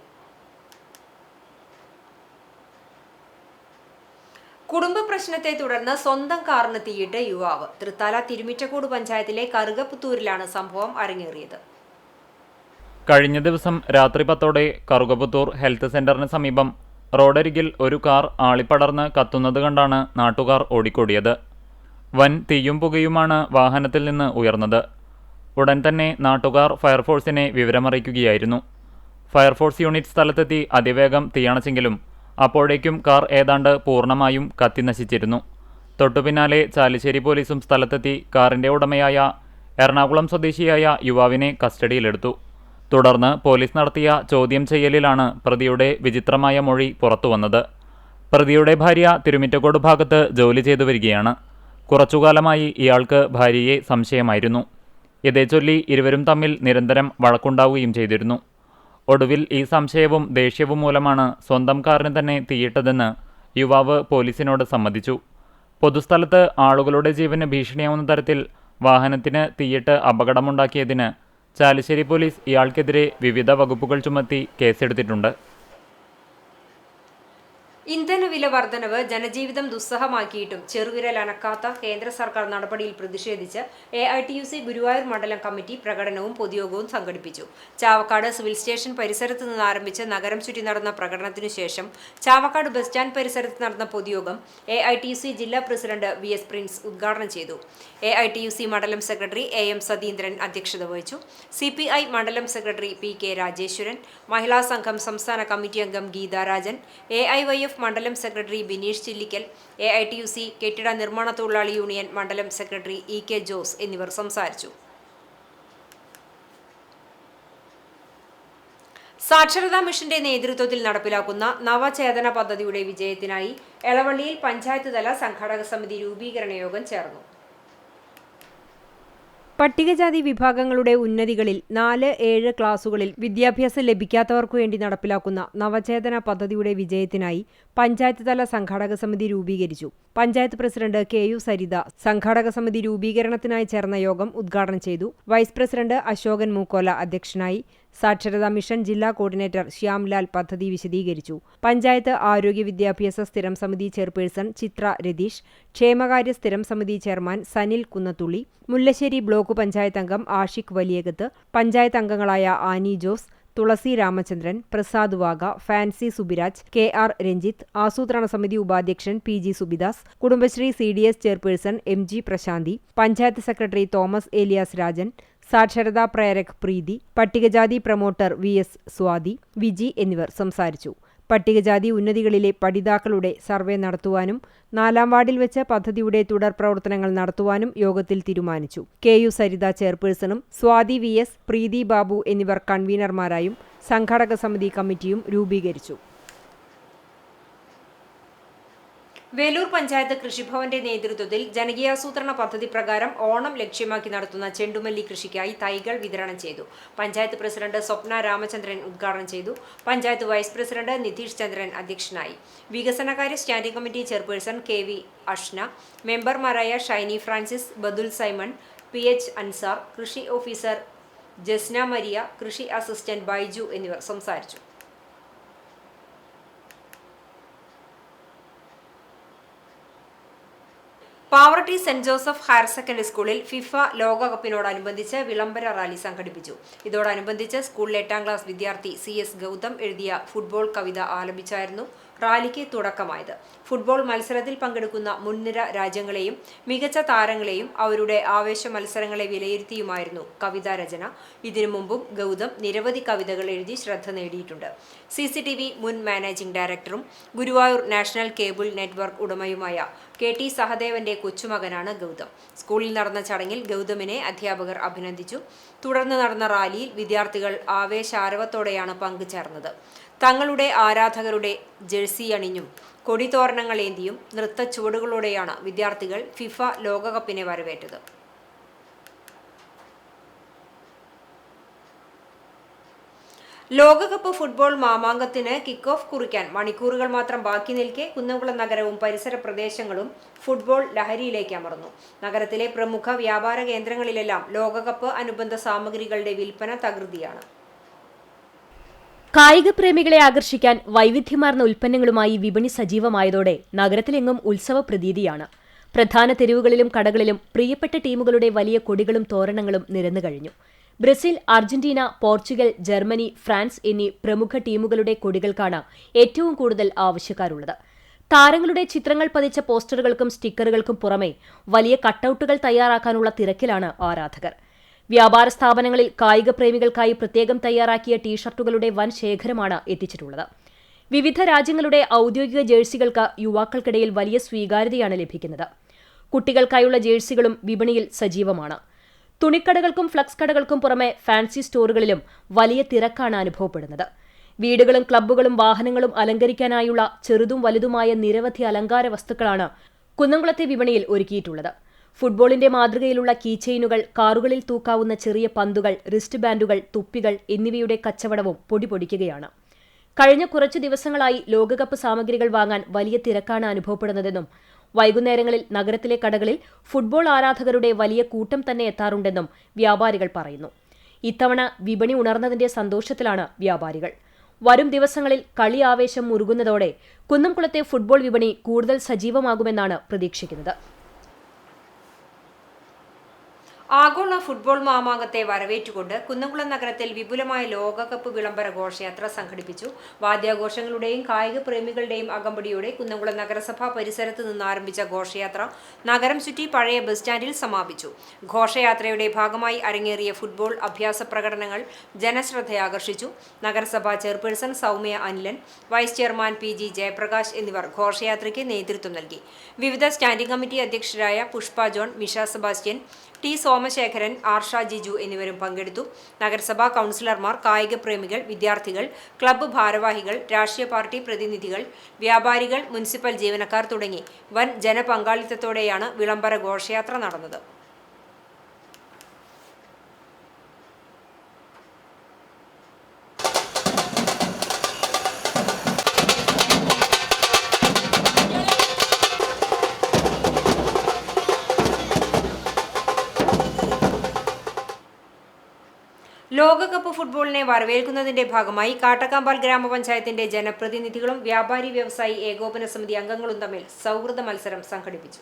കുടുംബ പ്രശ്നത്തെ തുടർന്ന് സ്വന്തം കാറിന് തീയിട്ട് യുവാവ്. തൃത്താല തിരുമിറ്റക്കോട് പഞ്ചായത്തിലെ കറുകപ്പുത്തൂരിലാണ് സംഭവം അരങ്ങേറിയത്. കഴിഞ്ഞ ദിവസം രാത്രി 10ഓടെ കറുകപ്പുത്തൂർ ഹെൽത്ത് സെന്ററിന് സമീപം റോഡരികിൽ ഒരു കാർ ആളിപ്പടർന്ന് കത്തുന്നത് കണ്ടാണ് നാട്ടുകാർ ഓടിക്കൂടിയത്. വൻ തീയും പുകയുമാണ് വാഹനത്തിൽ നിന്ന് ഉയർന്നത്. ഉടൻ തന്നെ നാട്ടുകാർ ഫയർഫോഴ്സിനെ വിവരമറിയിക്കുകയായിരുന്നു. ഫയർഫോഴ്സ് യൂണിറ്റ് സ്ഥലത്തെത്തി അതിവേഗം തീയണച്ചെങ്കിലും അപ്പോഴേക്കും കാർ ഏതാണ്ട് പൂർണ്ണമായും കത്തിനശിച്ചിരുന്നു. തൊട്ടുപിന്നാലെ ചാലിശ്ശേരി പോലീസും സ്ഥലത്തെത്തി കാറിൻ്റെ ഉടമയായ എറണാകുളം സ്വദേശിയായ യുവാവിനെ കസ്റ്റഡിയിലെടുത്തു. തുടർന്ന് പോലീസ് നടത്തിയ ചോദ്യം ചെയ്യലിലാണ് പ്രതിയുടെ വിചിത്രമായ മൊഴി പുറത്തുവന്നത്. പ്രതിയുടെ ഭാര്യ തിരുമിറ്റക്കോട് ഭാഗത്ത് ജോലി ചെയ്തു വരികയാണ്. കുറച്ചുകാലമായി ഇയാൾക്ക് ഭാര്യയെ സംശയമായിരുന്നു. ഇതേച്ചൊല്ലി ഇരുവരും തമ്മിൽ നിരന്തരം വഴക്കുണ്ടാവുകയും ചെയ്തിരുന്നു. ഒടുവിൽ ഈ സംശയവും ദേഷ്യവും മൂലമാണ് സ്വന്തം കാറിന് തന്നെ തീയിട്ടതെന്ന് യുവാവ് പോലീസിനോട് സമ്മതിച്ചു. പൊതുസ്ഥലത്ത് ആളുകളുടെ ജീവന് ഭീഷണിയാവുന്ന തരത്തിൽ വാഹനത്തിന് തീയിട്ട് അപകടമുണ്ടാക്കിയതിന് ചാലിശ്ശേരി പോലീസ് ഇയാൾക്കെതിരെ വിവിധ വകുപ്പുകൾ ചുമത്തി കേസെടുത്തിട്ടുണ്ട്. ഇന്ധനവില വർധനവ് ജനജീവിതം ദുസ്സഹമാക്കിയിട്ടും ചെറുവിരൽ അനക്കാത്ത കേന്ദ്ര സർക്കാർ നടപടിയിൽ പ്രതിഷേധിച്ച് AITUC ഗുരുവായൂർ മണ്ഡലം കമ്മിറ്റി പ്രകടനവും പൊതുയോഗവും സംഘടിപ്പിച്ചു. ചാവക്കാട് സിവിൽ സ്റ്റേഷൻ പരിസരത്ത് നിന്ന് ആരംഭിച്ച് നഗരം ചുറ്റി നടന്ന പ്രകടനത്തിനു ശേഷം ചാവക്കാട് ബസ് സ്റ്റാൻഡ് പരിസരത്ത് നടന്ന പൊതുയോഗം AITUC ജില്ലാ പ്രസിഡന്റ് VS പ്രിൻസ് ഉദ്ഘാടനം ചെയ്തു. AITUC മണ്ഡലം സെക്രട്ടറി AM സതീന്ദ്രൻ അധ്യക്ഷത വഹിച്ചു. CPI മണ്ഡലം സെക്രട്ടറി PK രാജേശ്വരൻ, മഹിളാ സംഘം സംസ്ഥാന കമ്മിറ്റി അംഗം ഗീതാ രാജൻ, AIYF മണ്ഡലം സെക്രട്ടറി ബിനീഷ് ചില്ലിക്കൽ, AITUC കെട്ടിട നിർമ്മാണ തൊഴിലാളി യൂണിയൻ മണ്ഡലം സെക്രട്ടറി EK ജോസ് എന്നിവർ സംസാരിച്ചു. സാക്ഷരതാ മിഷന്റെ നേതൃത്വത്തിൽ നടപ്പിലാക്കുന്ന നവചേതന പദ്ധതിയുടെ വിജയത്തിനായി എളവള്ളിയിൽ പഞ്ചായത്ത് തല സംഘാടക സമിതി രൂപീകരണ യോഗം ചേർന്നു. പട്ടികജാതി വിഭാഗങ്ങളുടെ ഉന്നതികളിൽ 4-7 ക്ലാസുകളിൽ വിദ്യാഭ്യാസം ലഭിക്കാത്തവർക്കു വേണ്ടി നടപ്പിലാക്കുന്ന നവചേതന പദ്ധതിയുടെ വിജയത്തിനായി പഞ്ചായത്ത് തല സംഘാടക സമിതി രൂപീകരിച്ചു. പഞ്ചായത്ത് പ്രസിഡന്റ് KU സരിത സംഘാടക സമിതി രൂപീകരണത്തിനായി ചേർന്ന യോഗം ഉദ്ഘാടനം ചെയ്തു. വൈസ് പ്രസിഡന്റ് അശോകൻ മൂക്കോല അധ്യക്ഷനായി. സാക്ഷരതാ മിഷൻ ജില്ലാ കോർഡിനേറ്റർ ശ്യാംലാൽ പദ്ധതി വിശദീകരിച്ചു. പഞ്ചായത്ത് ആരോഗ്യ വിദ്യാഭ്യാസ സ്ഥിരം സമിതി ചെയർപേഴ്സൺ ചിത്ര രതീഷ്, ക്ഷേമകാര്യ സ്ഥിരം സമിതി ചെയർമാൻ സനിൽ കുന്നത്തുള്ളി, മുല്ലശ്ശേരി ബ്ലോക്ക് പഞ്ചായത്ത് അംഗം ആഷിഖ് വലിയകത്ത്, പഞ്ചായത്ത് അംഗങ്ങളായ ആനി ജോസ്, തുളസി രാമചന്ദ്രൻ, പ്രസാദ് വാഗ, ഫാൻസി സുബിരാജ്, KR രഞ്ജിത്ത്, ആസൂത്രണ സമിതി ഉപാധ്യക്ഷൻ PG Subidas, Kudumbashree CDS chairperson MG പ്രശാന്തി, പഞ്ചായത്ത് സെക്രട്ടറി തോമസ് ഏലിയാസ് രാജൻ, സാക്ഷരതാ പ്രേരക് പ്രീതി, പട്ടികജാതി പ്രമോട്ടർ VS സ്വാതി, വിജി എന്നിവർ സംസാരിച്ചു. പട്ടികജാതി ഉന്നതികളിലെ പഠിതാക്കളുടെ സർവേ നടത്തുവാനും 4-ാം വാർഡിൽ വെച്ച് പദ്ധതിയുടെ തുടർ പ്രവർത്തനങ്ങൾ നടത്തുവാനും യോഗത്തിൽ തീരുമാനിച്ചു. KU സരിത ചെയർപേഴ്സണും സ്വാതി VS, പ്രീതി ബാബു എന്നിവർ കൺവീനർമാരായും സംഘാടക സമിതി കമ്മിറ്റിയും രൂപീകരിച്ചു. വേലൂർ പഞ്ചായത്ത് കൃഷിഭവന്റെ നേതൃത്വത്തിൽ ജനകീയാസൂത്രണ പദ്ധതി പ്രകാരം ഓണം ലക്ഷ്യമാക്കി നടത്തുന്ന ചെണ്ടുമല്ലി കൃഷിക്കായി തൈകൾ വിതരണം ചെയ്തു. പഞ്ചായത്ത് പ്രസിഡന്റ് സ്വപ്ന രാമചന്ദ്രൻ ഉദ്ഘാടനം ചെയ്തു. പഞ്ചായത്ത് വൈസ് പ്രസിഡന്റ് നിതീഷ് ചന്ദ്രൻ അധ്യക്ഷനായി. വികസനകാര്യ standing committee chairperson KV Ashna, മെമ്പർമാരായ Shiny Francis, Badul Simon, PH Ansar, കൃഷി ഓഫീസർ ജസ്ന മരിയ, കൃഷി അസിസ്റ്റന്റ് ബൈജു എന്നിവർ സംസാരിച്ചു. Pavaratty saint Joseph higher secondary സ്കൂളിൽ FIFA ലോകകപ്പിനോടനുബന്ധിച്ച് വിളംബര റാലി സംഘടിപ്പിച്ചു. ഇതോടനുബന്ധിച്ച് സ്കൂളിലെ 8ാം ക്ലാസ് വിദ്യാർത്ഥി CS ഗൗതം എഴുതിയ ഫുട്ബോൾ കവിത ആലപിച്ചായിരുന്നു റാലിക്ക് തുടക്കമായത്. ഫുട്ബോൾ മത്സരത്തിൽ പങ്കെടുക്കുന്ന മുൻനിര രാജ്യങ്ങളെയും മികച്ച താരങ്ങളെയും അവരുടെ ആവേശ മത്സരങ്ങളെ വിലയിരുത്തിയുമായിരുന്നു കവിതാ രചന. ഇതിനു മുമ്പും ഗൗതം നിരവധി കവിതകൾ എഴുതി ശ്രദ്ധ നേടിയിട്ടുണ്ട്. CCTV മുൻ മാനേജിംഗ് ഡയറക്ടറും ഗുരുവായൂർ നാഷണൽ കേബിൾ നെറ്റ്വർക്ക് ഉടമയുമായ KT സഹദേവന്റെ കൊച്ചുമകനാണ് ഗൗതം. സ്കൂളിൽ നടന്ന ചടങ്ങിൽ ഗൗതമിനെ അധ്യാപകർ അഭിനന്ദിച്ചു. തുടർന്ന് നടന്ന റാലിയിൽ വിദ്യാർത്ഥികൾ ആവേശാരവത്തോടെയാണ് പങ്കുചേർന്നത്. തങ്ങളുടെ ആരാധകരുടെ ജേഴ്സി അണിഞ്ഞും കൊടിതോരണങ്ങളേന്തിയും നൃത്തച്ചുവടുകളോടെയാണ് വിദ്യാർത്ഥികൾ FIFA ലോകകപ്പിനെ വരവേറ്റത്. ലോകകപ്പ് ഫുട്ബോൾ മാമാങ്കത്തിന് കിക്ക് ഓഫ് കുറിക്കാൻ മണിക്കൂറുകൾ മാത്രം ബാക്കി നിൽക്കെ കുന്നംകുളം നഗരവും പരിസര പ്രദേശങ്ങളും ഫുട്ബോൾ ലഹരിയിലേക്ക് അമർന്നു. നഗരത്തിലെ പ്രമുഖ വ്യാപാര കേന്ദ്രങ്ങളിലെല്ലാം ലോകകപ്പ് അനുബന്ധ സാമഗ്രികളുടെ വിൽപ്പന തകൃതിയാണ്. കായിക പ്രേമികളെ ആകർഷിക്കാൻ വൈവിധ്യമാർന്ന ഉൽപ്പന്നങ്ങളുമായി വിപണി സജീവമായതോടെ നഗരത്തിലെങ്ങും ഉത്സവ പ്രതീതിയാണ്. പ്രധാന തെരുവുകളിലും കടകളിലും പ്രിയപ്പെട്ട ടീമുകളുടെ വലിയ കൊടികളും തോരണങ്ങളും നിരന്നു കഴിഞ്ഞു. Brazil, Argentina, Portugal, Germany, France എന്നീ പ്രമുഖ ടീമുകളുടെ കൊടികൾക്കാണ് ഏറ്റവും കൂടുതൽ ആവശ്യക്കാരുള്ളത്. താരങ്ങളുടെ ചിത്രങ്ങൾ പതിച്ച പോസ്റ്ററുകൾക്കും സ്റ്റിക്കറുകൾക്കും പുറമെ വലിയ കട്ടൌട്ടുകൾ തയ്യാറാക്കാനുള്ള തിരക്കിലാണ് ആരാധകർ. വ്യാപാര സ്ഥാപനങ്ങളിൽ കായിക പ്രേമികൾക്കായി പ്രത്യേകം തയ്യാറാക്കിയ ടീഷർട്ടുകളുടെ വൻ ശേഖരമാണ് എത്തിച്ചിട്ടുള്ളത്. വിവിധ രാജ്യങ്ങളുടെ ഔദ്യോഗിക ജേഴ്സികൾക്ക് യുവാക്കൾക്കിടയിൽ വലിയ സ്വീകാര്യതയാണ് ലഭിക്കുന്നത്. കുട്ടികൾക്കായുള്ള ജേഴ്സികളും വിപണിയിൽ സജീവമാണ്. തുണിക്കടകൾക്കും ഫ്ലക്സ് കടകൾക്കും പുറമെ ഫാൻസി സ്റ്റോറുകളിലും വലിയ തിരക്കാണ് അനുഭവപ്പെടുന്നത്. വീടുകളും ക്ലബ്ബുകളും വാഹനങ്ങളും അലങ്കരിക്കാനായുള്ള ചെറുതും വലുതുമായ നിരവധി അലങ്കാര വസ്തുക്കളാണ് കുന്നംകുളത്തെ വിപണിയിൽ ഒരുക്കിയിട്ടുള്ളത്. ഫുട്ബോളിന്റെ മാതൃകയിലുള്ള കീ ചെയിനുകൾ, കാറുകളിൽ തൂക്കാവുന്ന ചെറിയ പന്തുകൾ, റിസ്റ്റ് ബാൻഡുകൾ, തുപ്പികൾ എന്നിവയുടെ കച്ചവടവും പൊടിപൊടിക്കുകയാണ്. കഴിഞ്ഞ കുറച്ചു ദിവസങ്ങളായി ലോകകപ്പ് സാമഗ്രികൾ വാങ്ങാൻ വലിയ തിരക്കാണ് അനുഭവപ്പെടുന്നതെന്നും വൈകുന്നേരങ്ങളിൽ നഗരത്തിലെ കടകളിൽ ഫുട്ബോൾ ആരാധകരുടെ വലിയ കൂട്ടം തന്നെ എത്താറുണ്ടെന്നും വ്യാപാരികൾ പറയുന്നു. ഇത്തവണ വിപണി ഉണർന്നതിന്റെ സന്തോഷത്തിലാണ് വ്യാപാരികൾ. വരും ദിവസങ്ങളിൽ കളി ആവേശം മുറുകുന്നതോടെ കുന്നംകുളത്തെ ഫുട്ബോൾ വിപണി കൂടുതൽ സജീവമാകുമെന്നാണ് പ്രതീക്ഷിക്കുന്നത്. ആഗോള ഫുട്ബോൾ മാമാങ്കത്തെ വരവേറ്റുകൊണ്ട് കുന്നംകുളം നഗരത്തിൽ വിപുലമായ ലോകകപ്പ് വിളംബര ഘോഷയാത്ര സംഘടിപ്പിച്ചു. വാദ്യാഘോഷങ്ങളുടെയും കായിക പ്രേമികളുടെയും അകമ്പടിയോടെ കുന്നംകുളം നഗരസഭാ പരിസരത്ത് നിന്ന് ആരംഭിച്ച ഘോഷയാത്ര നഗരം ചുറ്റി പഴയ ബസ് സ്റ്റാൻഡിൽ സമാപിച്ചു. ഘോഷയാത്രയുടെ ഭാഗമായി അരങ്ങേറിയ ഫുട്ബോൾ അഭ്യാസ പ്രകടനങ്ങൾ ജനശ്രദ്ധയാകർഷിച്ചു. നഗരസഭാ chairperson Soumya Anilan, vice chairman PG Jayaprakash എന്നിവർ ഘോഷയാത്രയ്ക്ക് നേതൃത്വം നൽകി. വിവിധ സ്റ്റാൻഡിംഗ് കമ്മിറ്റി അധ്യക്ഷരായ Pushpa John, Misha Sebastian, T Somasekharan, Arsha Jiju എന്നിവരും പങ്കെടുത്തു. നഗരസഭാ കൗൺസിലർമാർ, കായിക പ്രേമികൾ, വിദ്യാർത്ഥികൾ, ക്ലബ്ബ് ഭാരവാഹികൾ, രാഷ്ട്രീയ പാർട്ടി പ്രതിനിധികൾ, വ്യാപാരികൾ, മുനിസിപ്പൽ ജീവനക്കാർ തുടങ്ങി വൻ ജനപങ്കാളിത്തത്തോടെയാണ് വിളംബര ഘോഷയാത്ര നടന്നത്. ലോകകപ്പ് ഫുട്ബോളിനെ വരവേൽക്കുന്നതിന്റെ ഭാഗമായി കാട്ടക്കാമ്പാൽ ഗ്രാമപഞ്ചായത്തിന്റെ ജനപ്രതിനിധികളും വ്യാപാരി വ്യവസായി ഏകോപന സമിതി അംഗങ്ങളും തമ്മിൽ സൗഹൃദ മത്സരം സംഘടിപ്പിച്ചു.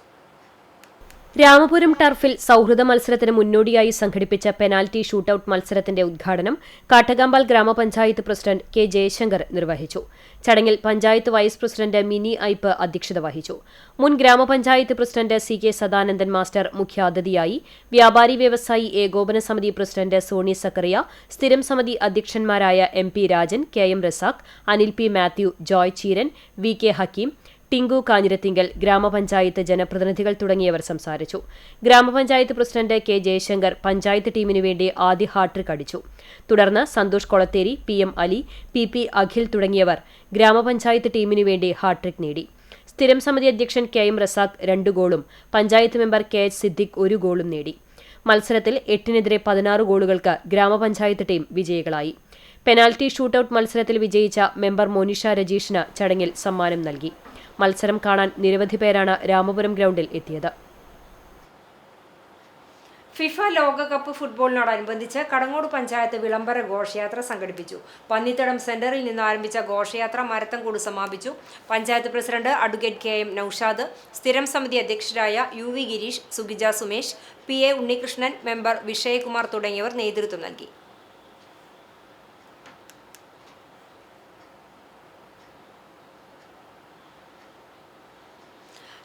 രാമപുരം ടർഫിൽ സൗഹൃദ മത്സരത്തിന് മുന്നോടിയായി സംഘടിപ്പിച്ച പെനാൽറ്റി ഷൂട്ടൌട്ട് മത്സരത്തിന്റെ ഉദ്ഘാടനം കാട്ടകാമ്പാൽ ഗ്രാമപഞ്ചായത്ത് പ്രസിഡന്റ് K ജയശങ്കർ നിർവഹിച്ചു. ചടങ്ങിൽ പഞ്ചായത്ത് വൈസ് പ്രസിഡന്റ് മിനി ഐപ്പ് അധ്യക്ഷത വഹിച്ചു. മുൻ ഗ്രാമപഞ്ചായത്ത് പ്രസിഡന്റ് CK സദാനന്ദൻ മാസ്റ്റർ മുഖ്യാതിഥിയായി. വ്യാപാരി വ്യവസായി ഏകോപന സമിതി പ്രസിഡന്റ് സോണി സക്കറിയ, സ്ഥിരം സമിതി അധ്യക്ഷന്മാരായ MP Rajan, KM Razak, Anil P Mathew, Joy Cheeran, VK Hakeem, Tinku Kanjirathinkal, ഗ്രാമപഞ്ചായത്ത് ജനപ്രതിനിധികൾ തുടങ്ങിയവർ സംസാരിച്ചു. ഗ്രാമപഞ്ചായത്ത് പ്രസിഡന്റ് K ജയശങ്കർ പഞ്ചായത്ത് ടീമിനു വേണ്ടി ആദ്യ ഹാട്രിക് അടിച്ചു. തുടർന്ന് സന്തോഷ് കൊളത്തേരി, PM അലി, PP അഖിൽ തുടങ്ങിയവർ ഗ്രാമപഞ്ചായത്ത് ടീമിനു വേണ്ടി ഹാട്രിക് നേടി. സ്ഥിരം സമിതി അധ്യക്ഷൻ KM റസാഖ് 2 ഗോളും പഞ്ചായത്ത് മെമ്പർ KH സിദ്ദിഖ് 1 ഗോളും നേടി. മത്സരത്തിൽ 8-നെതിരെ 16 ഗോളുകൾക്ക് ഗ്രാമപഞ്ചായത്ത് ടീം വിജയികളായി. പെനാൽറ്റി ഷൂട്ടൌട്ട് മത്സരത്തിൽ വിജയിച്ച മെമ്പർ മോനിഷ രജീഷിന് ചടങ്ങിൽ സമ്മാനം നൽകി. മത്സരം കാണാൻ നിരവധി പേരാണ് രാമപുരം ഗ്രൗണ്ടിൽ എത്തിയത്. ഫിഫ ലോകകപ്പ് ഫുട്ബോളിനോടനുബന്ധിച്ച് കടങ്ങോട് പഞ്ചായത്ത് വിളംബര ഘോഷയാത്ര സംഘടിപ്പിച്ചു. പന്നിത്തടം സെന്ററിൽ നിന്ന് ആരംഭിച്ച ഘോഷയാത്ര മരത്തംകൂട് സമാപിച്ചു. Panchayat president advocate KM Noushad, സ്ഥിരം സമിതി അധ്യക്ഷരായ UV ഗിരീഷ്, സുഗിജ സുമേഷ്, PA ഉണ്ണികൃഷ്ണൻ, മെമ്പർ വിഷയകുമാർ തുടങ്ങിയവർ നേതൃത്വം നൽകി.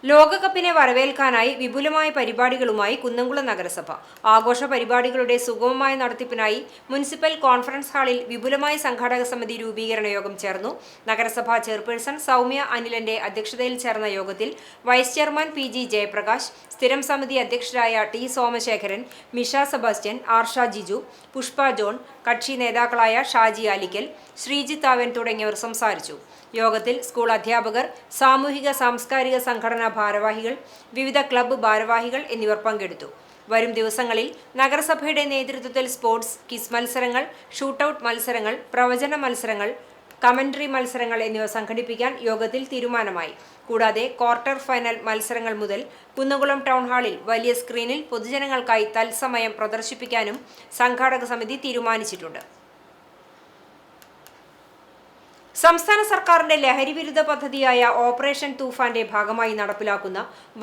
ലോകകപ്പിനെ വരവേൽക്കാനായി വിപുലമായ പരിപാടികളുമായി കുന്നംകുളം നഗരസഭ. ആഘോഷ പരിപാടികളുടെ സുഗമമായ നടത്തിപ്പിനായി മുനിസിപ്പൽ കോൺഫറൻസ് ഹാളിൽ വിപുലമായ സംഘാടക സമിതി രൂപീകരണ യോഗം ചേർന്നു. നഗരസഭാ ചെയർപേഴ്സൺ സൗമ്യ അനിലന്റെ അധ്യക്ഷതയിൽ ചേർന്ന യോഗത്തിൽ വൈസ് ചെയർമാൻ PG ജയപ്രകാശ്, സ്ഥിരം സമിതി അധ്യക്ഷരായ T സോമശേഖരൻ, മിഷ സെബാസ്റ്റ്യൻ, ആർഷ ജിജു, പുഷ്പ ജോൺ, കക്ഷി നേതാക്കളായ ഷാജി ആലിക്കൽ, ശ്രീജിത്ത് ആവൻ തുടങ്ങിയവർ സംസാരിച്ചു. യോഗത്തിൽ സ്കൂൾ അധ്യാപകർ, സാമൂഹിക സാംസ്കാരിക സംഘടനാ ഭാരവാഹികൾ, വിവിധ ക്ലബ്ബ് ഭാരവാഹികൾ എന്നിവർ പങ്കെടുത്തു. വരും ദിവസങ്ങളിൽ നഗരസഭയുടെ നേതൃത്വത്തിൽ സ്പോർട്സ്, ക്വിസ് മത്സരങ്ങൾ, ഷൂട്ടൌട്ട് മത്സരങ്ങൾ, പ്രവചന മത്സരങ്ങൾ, കമന്ററി മത്സരങ്ങൾ എന്നിവ സംഘടിപ്പിക്കാൻ യോഗത്തിൽ തീരുമാനമായി. കൂടാതെ ക്വാർട്ടർ ഫൈനൽ മത്സരങ്ങൾ മുതൽ കുന്നംകുളം ടൗൺ ഹാളിൽ വലിയ സ്ക്രീനിൽ പൊതുജനങ്ങൾക്കായി തത്സമയം പ്രദർശിപ്പിക്കാനും സംഘാടക സമിതി തീരുമാനിച്ചിട്ടുണ്ട്. സംസ്ഥാന സർക്കാരിന്റെ ലഹരി വിരുദ്ധ പദ്ധതിയായ ഓപ്പറേഷൻ തൂഫാന്റെ ഭാഗമായി നടപ്പിലാക്കുന്ന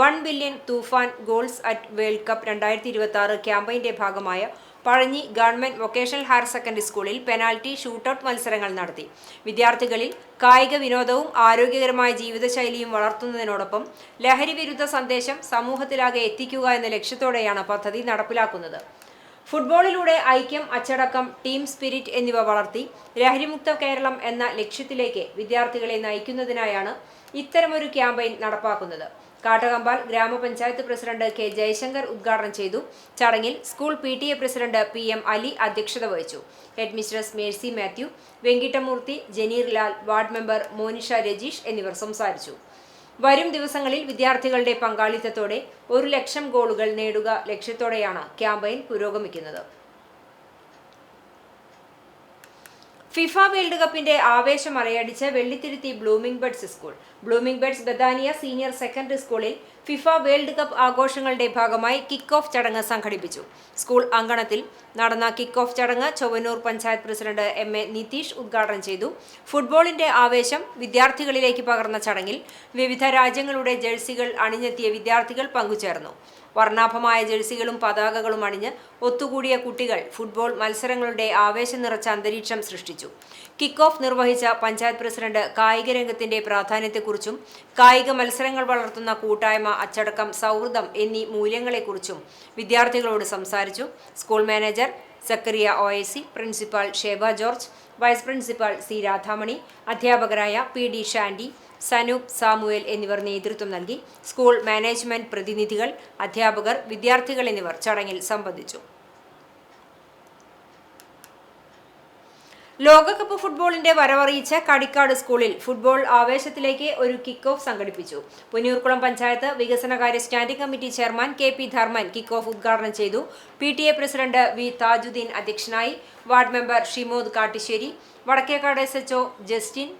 1 billion Toofan goals at world cup 2026 ക്യാമ്പയിന്റെ ഭാഗമായ Pazhanji government vocational higher secondary സ്കൂളിൽ പെനാൽറ്റി ഷൂട്ടൌട്ട് മത്സരങ്ങൾ നടത്തി. വിദ്യാർത്ഥികളിൽ കായിക വിനോദവും ആരോഗ്യകരമായ ജീവിതശൈലിയും വളർത്തുന്നതിനോടൊപ്പം ലഹരി വിരുദ്ധ സന്ദേശം സമൂഹത്തിലാകെ എത്തിക്കുക എന്ന ലക്ഷ്യത്തോടെയാണ് പദ്ധതി നടപ്പിലാക്കുന്നത്. ഫുട്ബോളിലൂടെ ഐക്യം, അച്ചടക്കം, ടീം സ്പിരിറ്റ് എന്നിവ വളർത്തി ലഹരിമുക്ത കേരളം എന്ന ലക്ഷ്യത്തിലേക്ക് വിദ്യാർത്ഥികളെ നയിക്കുന്നതിനായാണ് ഇത്തരമൊരു ക്യാമ്പയിൻ നടപ്പാക്കുന്നത്. കാട്ടകമ്പാൽ ഗ്രാമപഞ്ചായത്ത് പ്രസിഡന്റ് K ജയശങ്കർ ഉദ്ഘാടനം ചെയ്തു. ചടങ്ങിൽ school PTA president PM Ali അധ്യക്ഷത വഹിച്ചു. Head mistress Mercy Mathew, Venkittamoorthy, Janeer Lal, ward member Monisha Rajeesh എന്നിവർ സംസാരിച്ചു. വരും ദിവസങ്ങളിൽ വിദ്യാർത്ഥികളുടെ പങ്കാളിത്തത്തോടെ 1,00,000 ഗോളുകൾ നേടുക ലക്ഷ്യത്തോടെയാണ് ക്യാമ്പയിൻ പുരോഗമിക്കുന്നത്. ഫിഫ വേൾഡ് കപ്പിന്റെ ആവേശം അലയടിച്ച് Vellithiruthi blooming buds school. Blooming buds Bethania senior secondary സ്കൂളിൽ ഫിഫ വേൾഡ് കപ്പ് ആഘോഷങ്ങളുടെ ഭാഗമായി കിക്ക് ഓഫ് ചടങ്ങ് സംഘടിപ്പിച്ചു. സ്കൂൾ അങ്കണത്തിൽ നടന്ന കിക്ക് ഓഫ് ചടങ്ങ് ചൊവ്വന്നൂർ പഞ്ചായത്ത് പ്രസിഡന്റ് എം.എ. നിതീഷ് ഉദ്ഘാടനം ചെയ്തു. ഫുട്ബോളിന്റെ ആവേശം വിദ്യാർത്ഥികളിലേക്ക് പകർന്ന ചടങ്ങിൽ വിവിധ രാജ്യങ്ങളുടെ ജേഴ്സികൾ അണിഞ്ഞെത്തിയ വിദ്യാർത്ഥികൾ പങ്കുചേർന്നു. വർണ്ണാഭമായ ജേഴ്സികളും പതാകകളും അണിഞ്ഞ് ഒത്തുകൂടിയ കുട്ടികൾ ഫുട്ബോൾ മത്സരങ്ങളുടെ ആവേശം നിറച്ച അന്തരീക്ഷം സൃഷ്ടിച്ചു. കിക്ക് ഓഫ് നിർവഹിച്ച പഞ്ചായത്ത് പ്രസിഡന്റ് കായിക രംഗത്തിന്റെ പ്രാധാന്യത്തെക്കുറിച്ചും കായിക മത്സരങ്ങൾ വളർത്തുന്ന കൂട്ടായ്മ, അച്ചടക്കം, സൗഹൃദം എന്നീ മൂല്യങ്ങളെക്കുറിച്ചും വിദ്യാർത്ഥികളോട് സംസാരിച്ചു. School manager Zachariah OIC, principal Sheba George, vice principal C Radhamani, അധ്യാപകരായ PD ഷാൻഡി, സനൂപ് സാമുവേൽ എന്നിവർ നേതൃത്വം നൽകി. സ്കൂൾ മാനേജ്മെന്റ് പ്രതിനിധികൾ, അധ്യാപകർ, വിദ്യാർത്ഥികൾ എന്നിവർ ചടങ്ങിൽ സംബന്ധിച്ചു. ലോകകപ്പ് ഫുട്ബോളിന്റെ വരവറിയിച്ച കടിക്കാട് സ്കൂളിൽ ഫുട്ബോൾ ആവേശത്തിലേക്ക് ഒരു കിക്ക് ഓഫ് സംഘടിപ്പിച്ചു. പുന്നയൂർക്കുളം പഞ്ചായത്ത് വികസനകാര്യ standing committee chairman KP Dharman kick off ഉദ്ഘാടനം ചെയ്തു. PTA പ്രസിഡന്റ് V താജുദ്ദീൻ അധ്യക്ഷനായി. Ward member Shimod Kattisseri, Vadakkekad SHO Justin,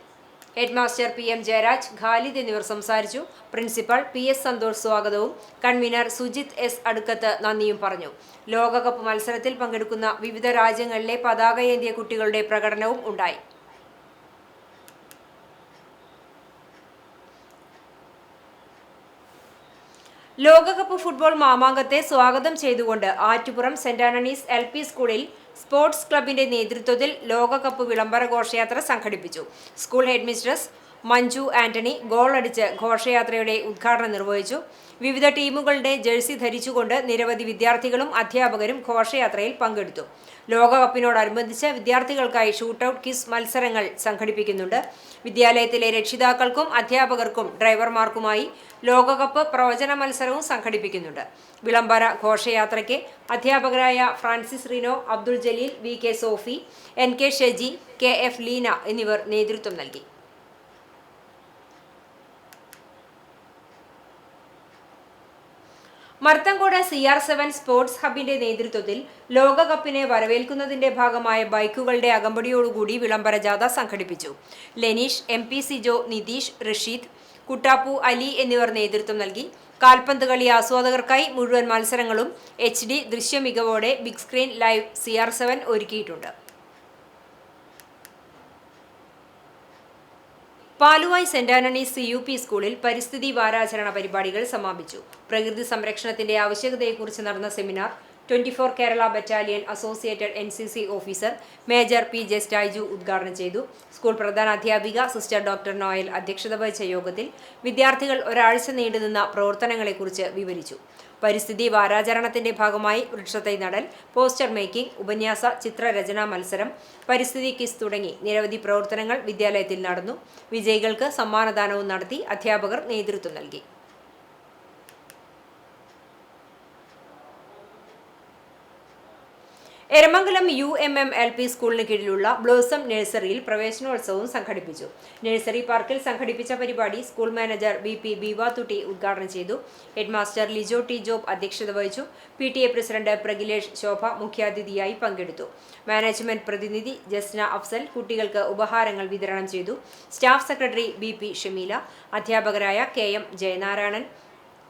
headmaster PM Jayaraj, Khalid എന്നിവർ സംസാരിച്ചു. പ്രിൻസിപ്പൽ PS സന്തോഷ് സ്വാഗതവും കൺവീനർ സുജിത് S അടുക്കത്ത് നന്ദിയും പറഞ്ഞു. ലോകകപ്പ് മത്സരത്തിൽ പങ്കെടുക്കുന്ന വിവിധ രാജ്യങ്ങളിലെ പതാകയേന്തിയ കുട്ടികളുടെ പ്രകടനവും ഉണ്ടായി. ലോകകപ്പ് ഫുട്ബോൾ മാമാങ്കത്തെ സ്വാഗതം ചെയ്തുകൊണ്ട് ആറ്റുപുറം സെന്റ് ആന്റണീസ് LP സ്കൂളിൽ സ്പോർട്സ് ക്ലബിന്റെ നേതൃത്വത്തിൽ ലോകകപ്പ് വിളംബര ഘോഷയാത്ര സംഘടിപ്പിച്ചു. School headmistress Manju Antony goal അടിച്ച് ഘോഷയാത്രയുടെ ഉദ്ഘാടനം നിർവഹിച്ചു. വിവിധ ടീമുകളുടെ ജേഴ്സി ധരിച്ചുകൊണ്ട് നിരവധി വിദ്യാർത്ഥികളും അധ്യാപകരും ഘോഷയാത്രയിൽ പങ്കെടുത്തു. ലോകകപ്പിനോടനുബന്ധിച്ച് വിദ്യാർത്ഥികൾക്കായി ഷൂട്ടൌട്ട് ക്വിസ് മത്സരങ്ങൾ സംഘടിപ്പിക്കുന്നുണ്ട്. വിദ്യാലയത്തിലെ രക്ഷിതാക്കൾക്കും അധ്യാപകർക്കും ഡ്രൈവർമാർക്കുമായി ലോകകപ്പ് പ്രവചന മത്സരവും സംഘടിപ്പിക്കുന്നുണ്ട്. വിളംബര ഘോഷയാത്രയ്ക്ക് അധ്യാപകരായ Francis Rino, Abdul Jaleel, VK Sophy, NK Sheji, KF Leena എന്നിവർ നേതൃത്വം നൽകി. മർത്തങ്കോട് CR7 സ്പോർട്സ് ഹബിന്റെ നേതൃത്വത്തിൽ ലോകകപ്പിനെ വരവേൽക്കുന്നതിന്റെ ഭാഗമായ ബൈക്കുകളുടെ അകമ്പടിയോടുകൂടി വിളംബര ജാഥ സംഘടിപ്പിച്ചു. ലെനീഷ്, MP സിജോ, നിതീഷ്, റഷീദ്, കുട്ടാപ്പു, അലി എന്നിവർ നേതൃത്വം നൽകി. കാൽപന്ത് കളി ആസ്വാദകർക്കായി മുഴുവൻ മത്സരങ്ങളും HD ദൃശ്യമികവോടെ ബിഗ് സ്ക്രീൻ ലൈവ് CR7 ഒരുക്കിയിട്ടുണ്ട്. പാലുവായ് സെന്റ് ആന്റണീസ് CUP സ്കൂളിൽ പരിസ്ഥിതി വാരാചരണ പരിപാടികൾ സമാപിച്ചു. പ്രകൃതി സംരക്ഷണത്തിന്റെ ആവശ്യകതയെക്കുറിച്ച് നടന്ന seminar 24 Kerala battalion associated NCC officer major P. ജസ്റ്റൈജു ഉദ്ഘാടനം ചെയ്തു. സ്കൂൾ പ്രധാനാധ്യാപിക സിസ്റ്റർ ഡോക്ടർ നോയൽ അധ്യക്ഷത വഹിച്ച യോഗത്തിൽ വിദ്യാർത്ഥികൾ ഒരാഴ്ച നീണ്ടുനിന്ന പ്രവർത്തനങ്ങളെക്കുറിച്ച് വിവരിച്ചു. പരിസ്ഥിതി വാരാചരണത്തിന്റെ ഭാഗമായി വൃക്ഷത്തൈ നടൽ, പോസ്റ്റർ മേക്കിംഗ്, ഉപന്യാസ ചിത്രരചനാ മത്സരം, പരിസ്ഥിതി ക്വിസ് തുടങ്ങി നിരവധി പ്രവർത്തനങ്ങൾ വിദ്യാലയത്തിൽ നടന്നു. വിജയികൾക്ക് സമ്മാനദാനവും നടത്തി. അധ്യാപകർ നേതൃത്വം നൽകി. എരമംഗലം UMM LP സ്കൂളിന് കീഴിലുള്ള ബ്ലോസം നഴ്സറിയിൽ പ്രവേശനോത്സവവും സംഘടിപ്പിച്ചു. നഴ്സറി പാർക്കിൽ സംഘടിപ്പിച്ച പരിപാടി സ്കൂൾ മാനേജർ BP ബീവാത്തുട്ടി ഉദ്ഘാടനം ചെയ്തു. Headmaster Lijo T. ജോബ് അധ്യക്ഷത വഹിച്ചു. PTA പ്രസിഡന്റ് പ്രഗിലേഷ് ശോഭ മുഖ്യാതിഥിയായി പങ്കെടുത്തു. മാനേജ്മെന്റ് പ്രതിനിധി ജസ്ന അഫ്സൽ കുട്ടികൾക്ക് ഉപഹാരങ്ങൾ വിതരണം ചെയ്തു. സ്റ്റാഫ് സെക്രട്ടറി BP ഷമീല, അധ്യാപകരായ KM Jayanarayanan,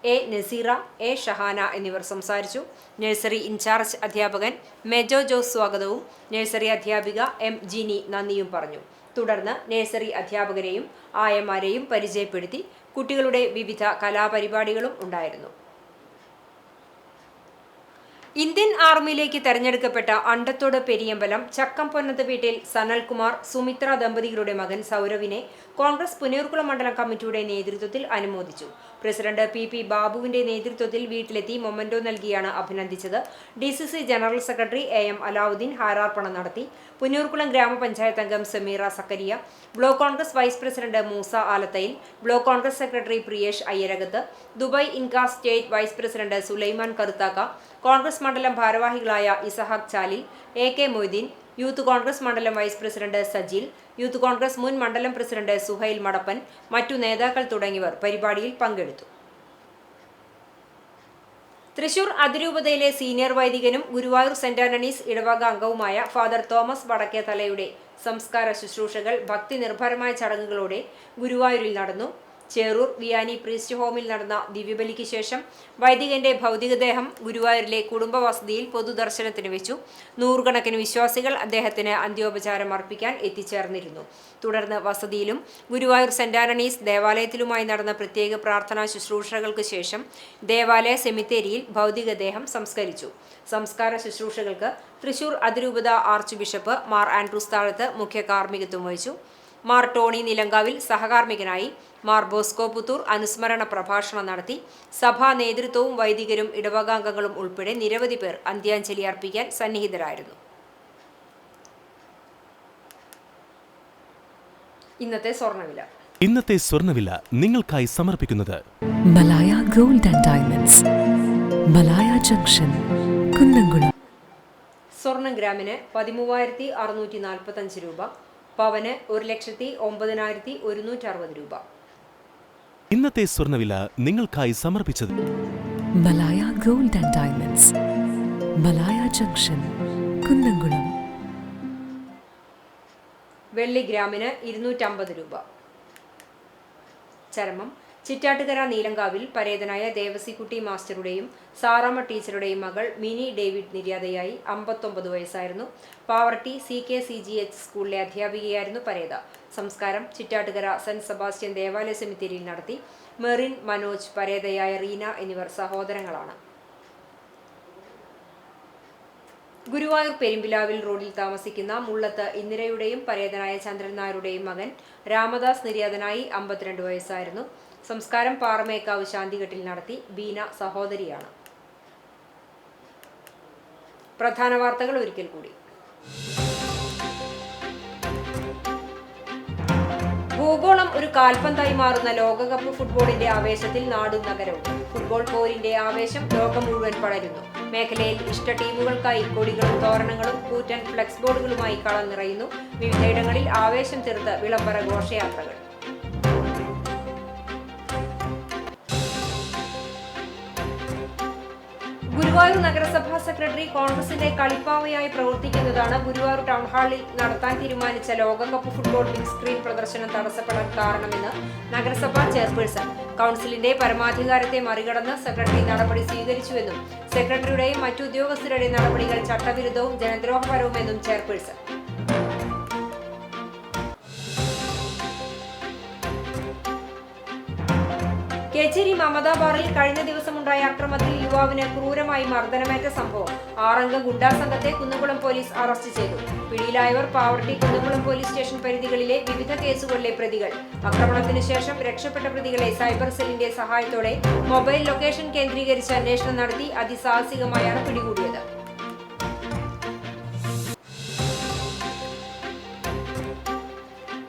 A. Naseera, A. Shahana എന്നിവർ സംസാരിച്ചു. നഴ്സറി ഇൻചാർജ് അധ്യാപകൻ മെജോ ജോസ് സ്വാഗതവും നഴ്സറി അധ്യാപിക M. ജിനി നന്ദിയും പറഞ്ഞു. തുടർന്ന് നഴ്സറി അധ്യാപകരെയും ആയമാരെയും പരിചയപ്പെടുത്തി. കുട്ടികളുടെ വിവിധ കലാപരിപാടികളും ഉണ്ടായിരുന്നു. ഇന്ത്യൻ ആർമിയിലേക്ക് തെരഞ്ഞെടുക്കപ്പെട്ട അണ്ടത്തോട് പെരിയമ്പലം ചക്കംപൊന്നത്ത് വീട്ടിൽ സനൽകുമാർ സുമിത്ര ദമ്പതികളുടെ മകൻ സൗരവിനെ കോൺഗ്രസ് പുന്നയൂർക്കുളം മണ്ഡലം കമ്മിറ്റിയുടെ നേതൃത്വത്തിൽ അനുമോദിച്ചു. പ്രസിഡന്റ് PP ബാബുവിന്റെ നേതൃത്വത്തിൽ വീട്ടിലെത്തി മൊമന്റോ നൽകിയാണ് അഭിനന്ദിച്ചത്. DCC general secretary AM Alavudheen ഹാരാർപ്പണം നടത്തി. പുന്നയൂർക്കുളം ഗ്രാമപഞ്ചായത്ത് അംഗം Sameera Zakariya, block Congress vice president Moosa Alathayil, block Congress secretary Priyesh Ayyarakath, Dubai Incas state vice president Sulaiman Karuthakka, Congress മണ്ഡലം ഭാരവാഹികളായ ഇസഹാഖ് ചാലിൽ, AK മൊയ്തീൻ, യൂത്ത് കോൺഗ്രസ് മണ്ഡലം vice president Sajil, youth Congress മുൻ മണ്ഡലം പ്രസിഡന്റ് സുഹൈൽ മടപ്പൻ, മറ്റു നേതാക്കൾ തുടങ്ങിയവർ പരിപാടിയിൽ പങ്കെടുത്തു. തൃശൂർ അതിരൂപതയിലെ സീനിയർ വൈദികനും ഗുരുവായൂർ സെന്റ് ആന്റണീസ് ഇടവക അംഗവുമായ ഫാദർ തോമസ് വടക്കേത്തലയുടെ സംസ്കാര ശുശ്രൂഷകൾ ഭക്തി നിർഭരമായ ചടങ്ങുകളോടെ ഗുരുവായൂരിൽ നടന്നു. ചേറൂർ വിയാനി പ്രീസ്റ്റ് ഹോമിൽ നടന്ന ദിവ്യബലിക്ക് ശേഷം വൈദികന്റെ ഭൗതികദേഹം ഗുരുവായൂരിലെ കുടുംബവസതിയിൽ പൊതുദർശനത്തിന് വെച്ചു. നൂറുകണക്കിന് വിശ്വാസികൾ അദ്ദേഹത്തിന് അന്ത്യോപചാരം അർപ്പിക്കാൻ എത്തിച്ചേർന്നിരുന്നു. തുടർന്ന് വസതിയിലും ഗുരുവായൂർ സെന്റ് ആന്റണീസ് ദേവാലയത്തിലുമായി നടന്ന പ്രത്യേക പ്രാർത്ഥനാ ശുശ്രൂഷകൾക്ക് ശേഷം ദേവാലയ സെമിത്തേരിയിൽ ഭൗതികദേഹം സംസ്കരിച്ചു. സംസ്കാര ശുശ്രൂഷകൾക്ക് തൃശൂർ അതിരൂപത ആർച്ച് ബിഷപ്പ് മാർ ആൻഡ്രൂസ് താഴത്ത് മുഖ്യ കാർമ്മികത്വം വഹിച്ചു. മാർ ടോണി നിലങ്കാവിൽ സഹകാർമ്മികനായി, മാർ ബോസ്കോ പുത്തൂർ അനുസ്മരണ പ്രഭാഷണം നടത്തി. സഭാ നേതൃത്വവും വൈദികരും ഇടവകാംഗങ്ങളും ഉൾപ്പെടെ നിരവധി പേർ അന്ത്യാഞ്ജലി അർപ്പിക്കാൻ സന്നിഹിതരായിരുന്നു. ഇന്നത്തെ സ്വർണ്ണവില നിങ്ങൾക്കായി സമർപ്പിക്കുന്നത് Malaya gold and diamonds, Malaya junction, Kunnamkulam. സ്വർണം ഗ്രാമിന് 13,645 രൂപ, പവന് 1,09,160 രൂപ. ഇന്നത്തെ സ്വർണ്ണവില നിങ്ങൾക്കായി സമർപ്പിച്ചത് Malaya gold and diamonds, Malaya junction, Kunnamkulam. വെള്ളി ഗ്രാമിന് 250 രൂപ. ചരമം ചിറ്റാട്ടുകര നീലങ്കാവിൽ പരേതനായ ദേവസിക്കുട്ടി മാസ്റ്ററുടെയും സാറാമ്മ ടീച്ചറുടെയും മകൾ മിനി ഡേവിഡ് നിര്യാതയായി. 59 വയസ്സായിരുന്നു. പാവർട്ടി CKCGH സ്കൂളിലെ അധ്യാപികയായിരുന്നു പരേത. സംസ്കാരം ചിറ്റാട്ടുകര സെന്റ് സെബാസ്റ്റ്യൻ ദേവാലയ സെമിത്തേരിയിൽ നടത്തി. മെറിൻ, മനോജ്, പരേതയായ റീന എന്നിവർ സഹോദരങ്ങളാണ്. ഗുരുവായൂർ പെരുമ്പിലാവിൽ റോഡിൽ താമസിക്കുന്ന മുള്ളത്ത് ഇന്ദിരയുടെയും പരേതനായ ചന്ദ്രൻ നായരുടെയും മകൻ രാമദാസ് നിര്യാതനായി. 52 വയസ്സായിരുന്നു. സംസ്കാരം പാറമേക്കാവ് ശാന്തിഘട്ടിൽ നടത്തി. ബീന സഹോദരിയാണ്. പ്രധാന വാർത്തകൾ ഒരിക്കൽ കൂടി. ഭൂഗോളം ഒരു കാൽപന്തായി മാറുന്ന ലോകകപ്പ് ഫുട്ബോളിന്റെ ആവേശത്തിൽ നാടും നഗരവും. ഫുട്ബോൾ പോരിന്റെ ആവേശം ലോകം മുഴുവൻ പടരുന്നു. മേഖലയിൽ ഇഷ്ട ടീമുകൾക്കായി കൊടികളും തോരണങ്ങളും കൂറ്റൻ ഫ്ലെക്സ് ബോർഡുകളുമായി കളം നിറയുന്നു. വിവിധയിടങ്ങളിൽ ആവേശം തീർത്ത് വിളംബര ഘോഷയാത്രകൾ. ഗുരുവായൂർ നഗരസഭാ സെക്രട്ടറി കോൺഗ്രസിന്റെ കളിപ്പാവയായി പ്രവർത്തിക്കുന്നതാണ് ഗുരുവായൂർ ടൗൺ ഹാളിൽ നടത്താൻ തീരുമാനിച്ച ലോകകപ്പ് ഫുട്ബോൾ ബിഗ് സ്ക്രീൻ പ്രദർശനം തടസ്സപ്പെടാൻ കാരണമെന്ന് നഗരസഭാ ചെയർപേഴ്സൺ. കൗൺസിലിന്റെ പരമാധികാരത്തെ മറികടന്ന് സെക്രട്ടറി നടപടി സ്വീകരിച്ചുവെന്നും സെക്രട്ടറിയുടെയും മറ്റു ഉദ്യോഗസ്ഥരുടെയും നടപടികൾ ചട്ടവിരുദ്ധവും ജനദ്രോഹപരവുമെന്നും ചെയർപേഴ്സൺ. കേച്ചേരി മമതാ ബാറിൽ കഴിഞ്ഞ ദിവസമുണ്ടായ അക്രമത്തിൽ യുവാവിന് ക്രൂരമായി മർദ്ദനമേറ്റ സംഭവം. 6 അംഗ ഗുണ്ടാ സംഘത്തെ കുന്നംകുളം പോലീസ് അറസ്റ്റ് ചെയ്തു. പിടിയിലായവർ പാവർട്ടി, കുന്നംകുളം പോലീസ് സ്റ്റേഷൻ പരിധികളിലെ വിവിധ കേസുകളിലെ പ്രതികൾ. ആക്രമണത്തിന് ശേഷം രക്ഷപ്പെട്ട പ്രതികളെ സൈബർ സെല്ലിന്റെ സഹായത്തോടെ മൊബൈൽ ലൊക്കേഷൻ കേന്ദ്രീകരിച്ച് അന്വേഷണം നടത്തി അതിസാഹസികമായാണ് പിടികൂടിയത്.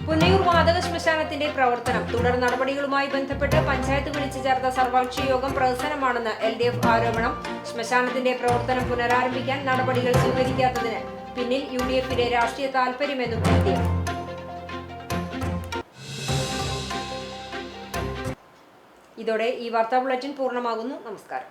പുന്നയൂർ വാതക ശ്മശാനത്തിന്റെ പ്രവർത്തനം തുടർ നടപടികളുമായി ബന്ധപ്പെട്ട് പഞ്ചായത്ത് വിളിച്ചു ചേർത്ത സർവകക്ഷി യോഗം പ്രഹസനമാണെന്ന് LDF ആരോപണം. ശ്മശാനത്തിന്റെ പ്രവർത്തനം പുനരാരംഭിക്കാൻ നടപടികൾ സ്വീകരിക്കാത്തതിന് പിന്നിൽ UDF-ന്റെ രാഷ്ട്രീയ താൽപര്യമെന്നും LDF. ഇതോടെ ഈ വാർത്താ ബുള്ളറ്റിൻ പൂർണ്ണമാകുന്നു. നമസ്കാരം.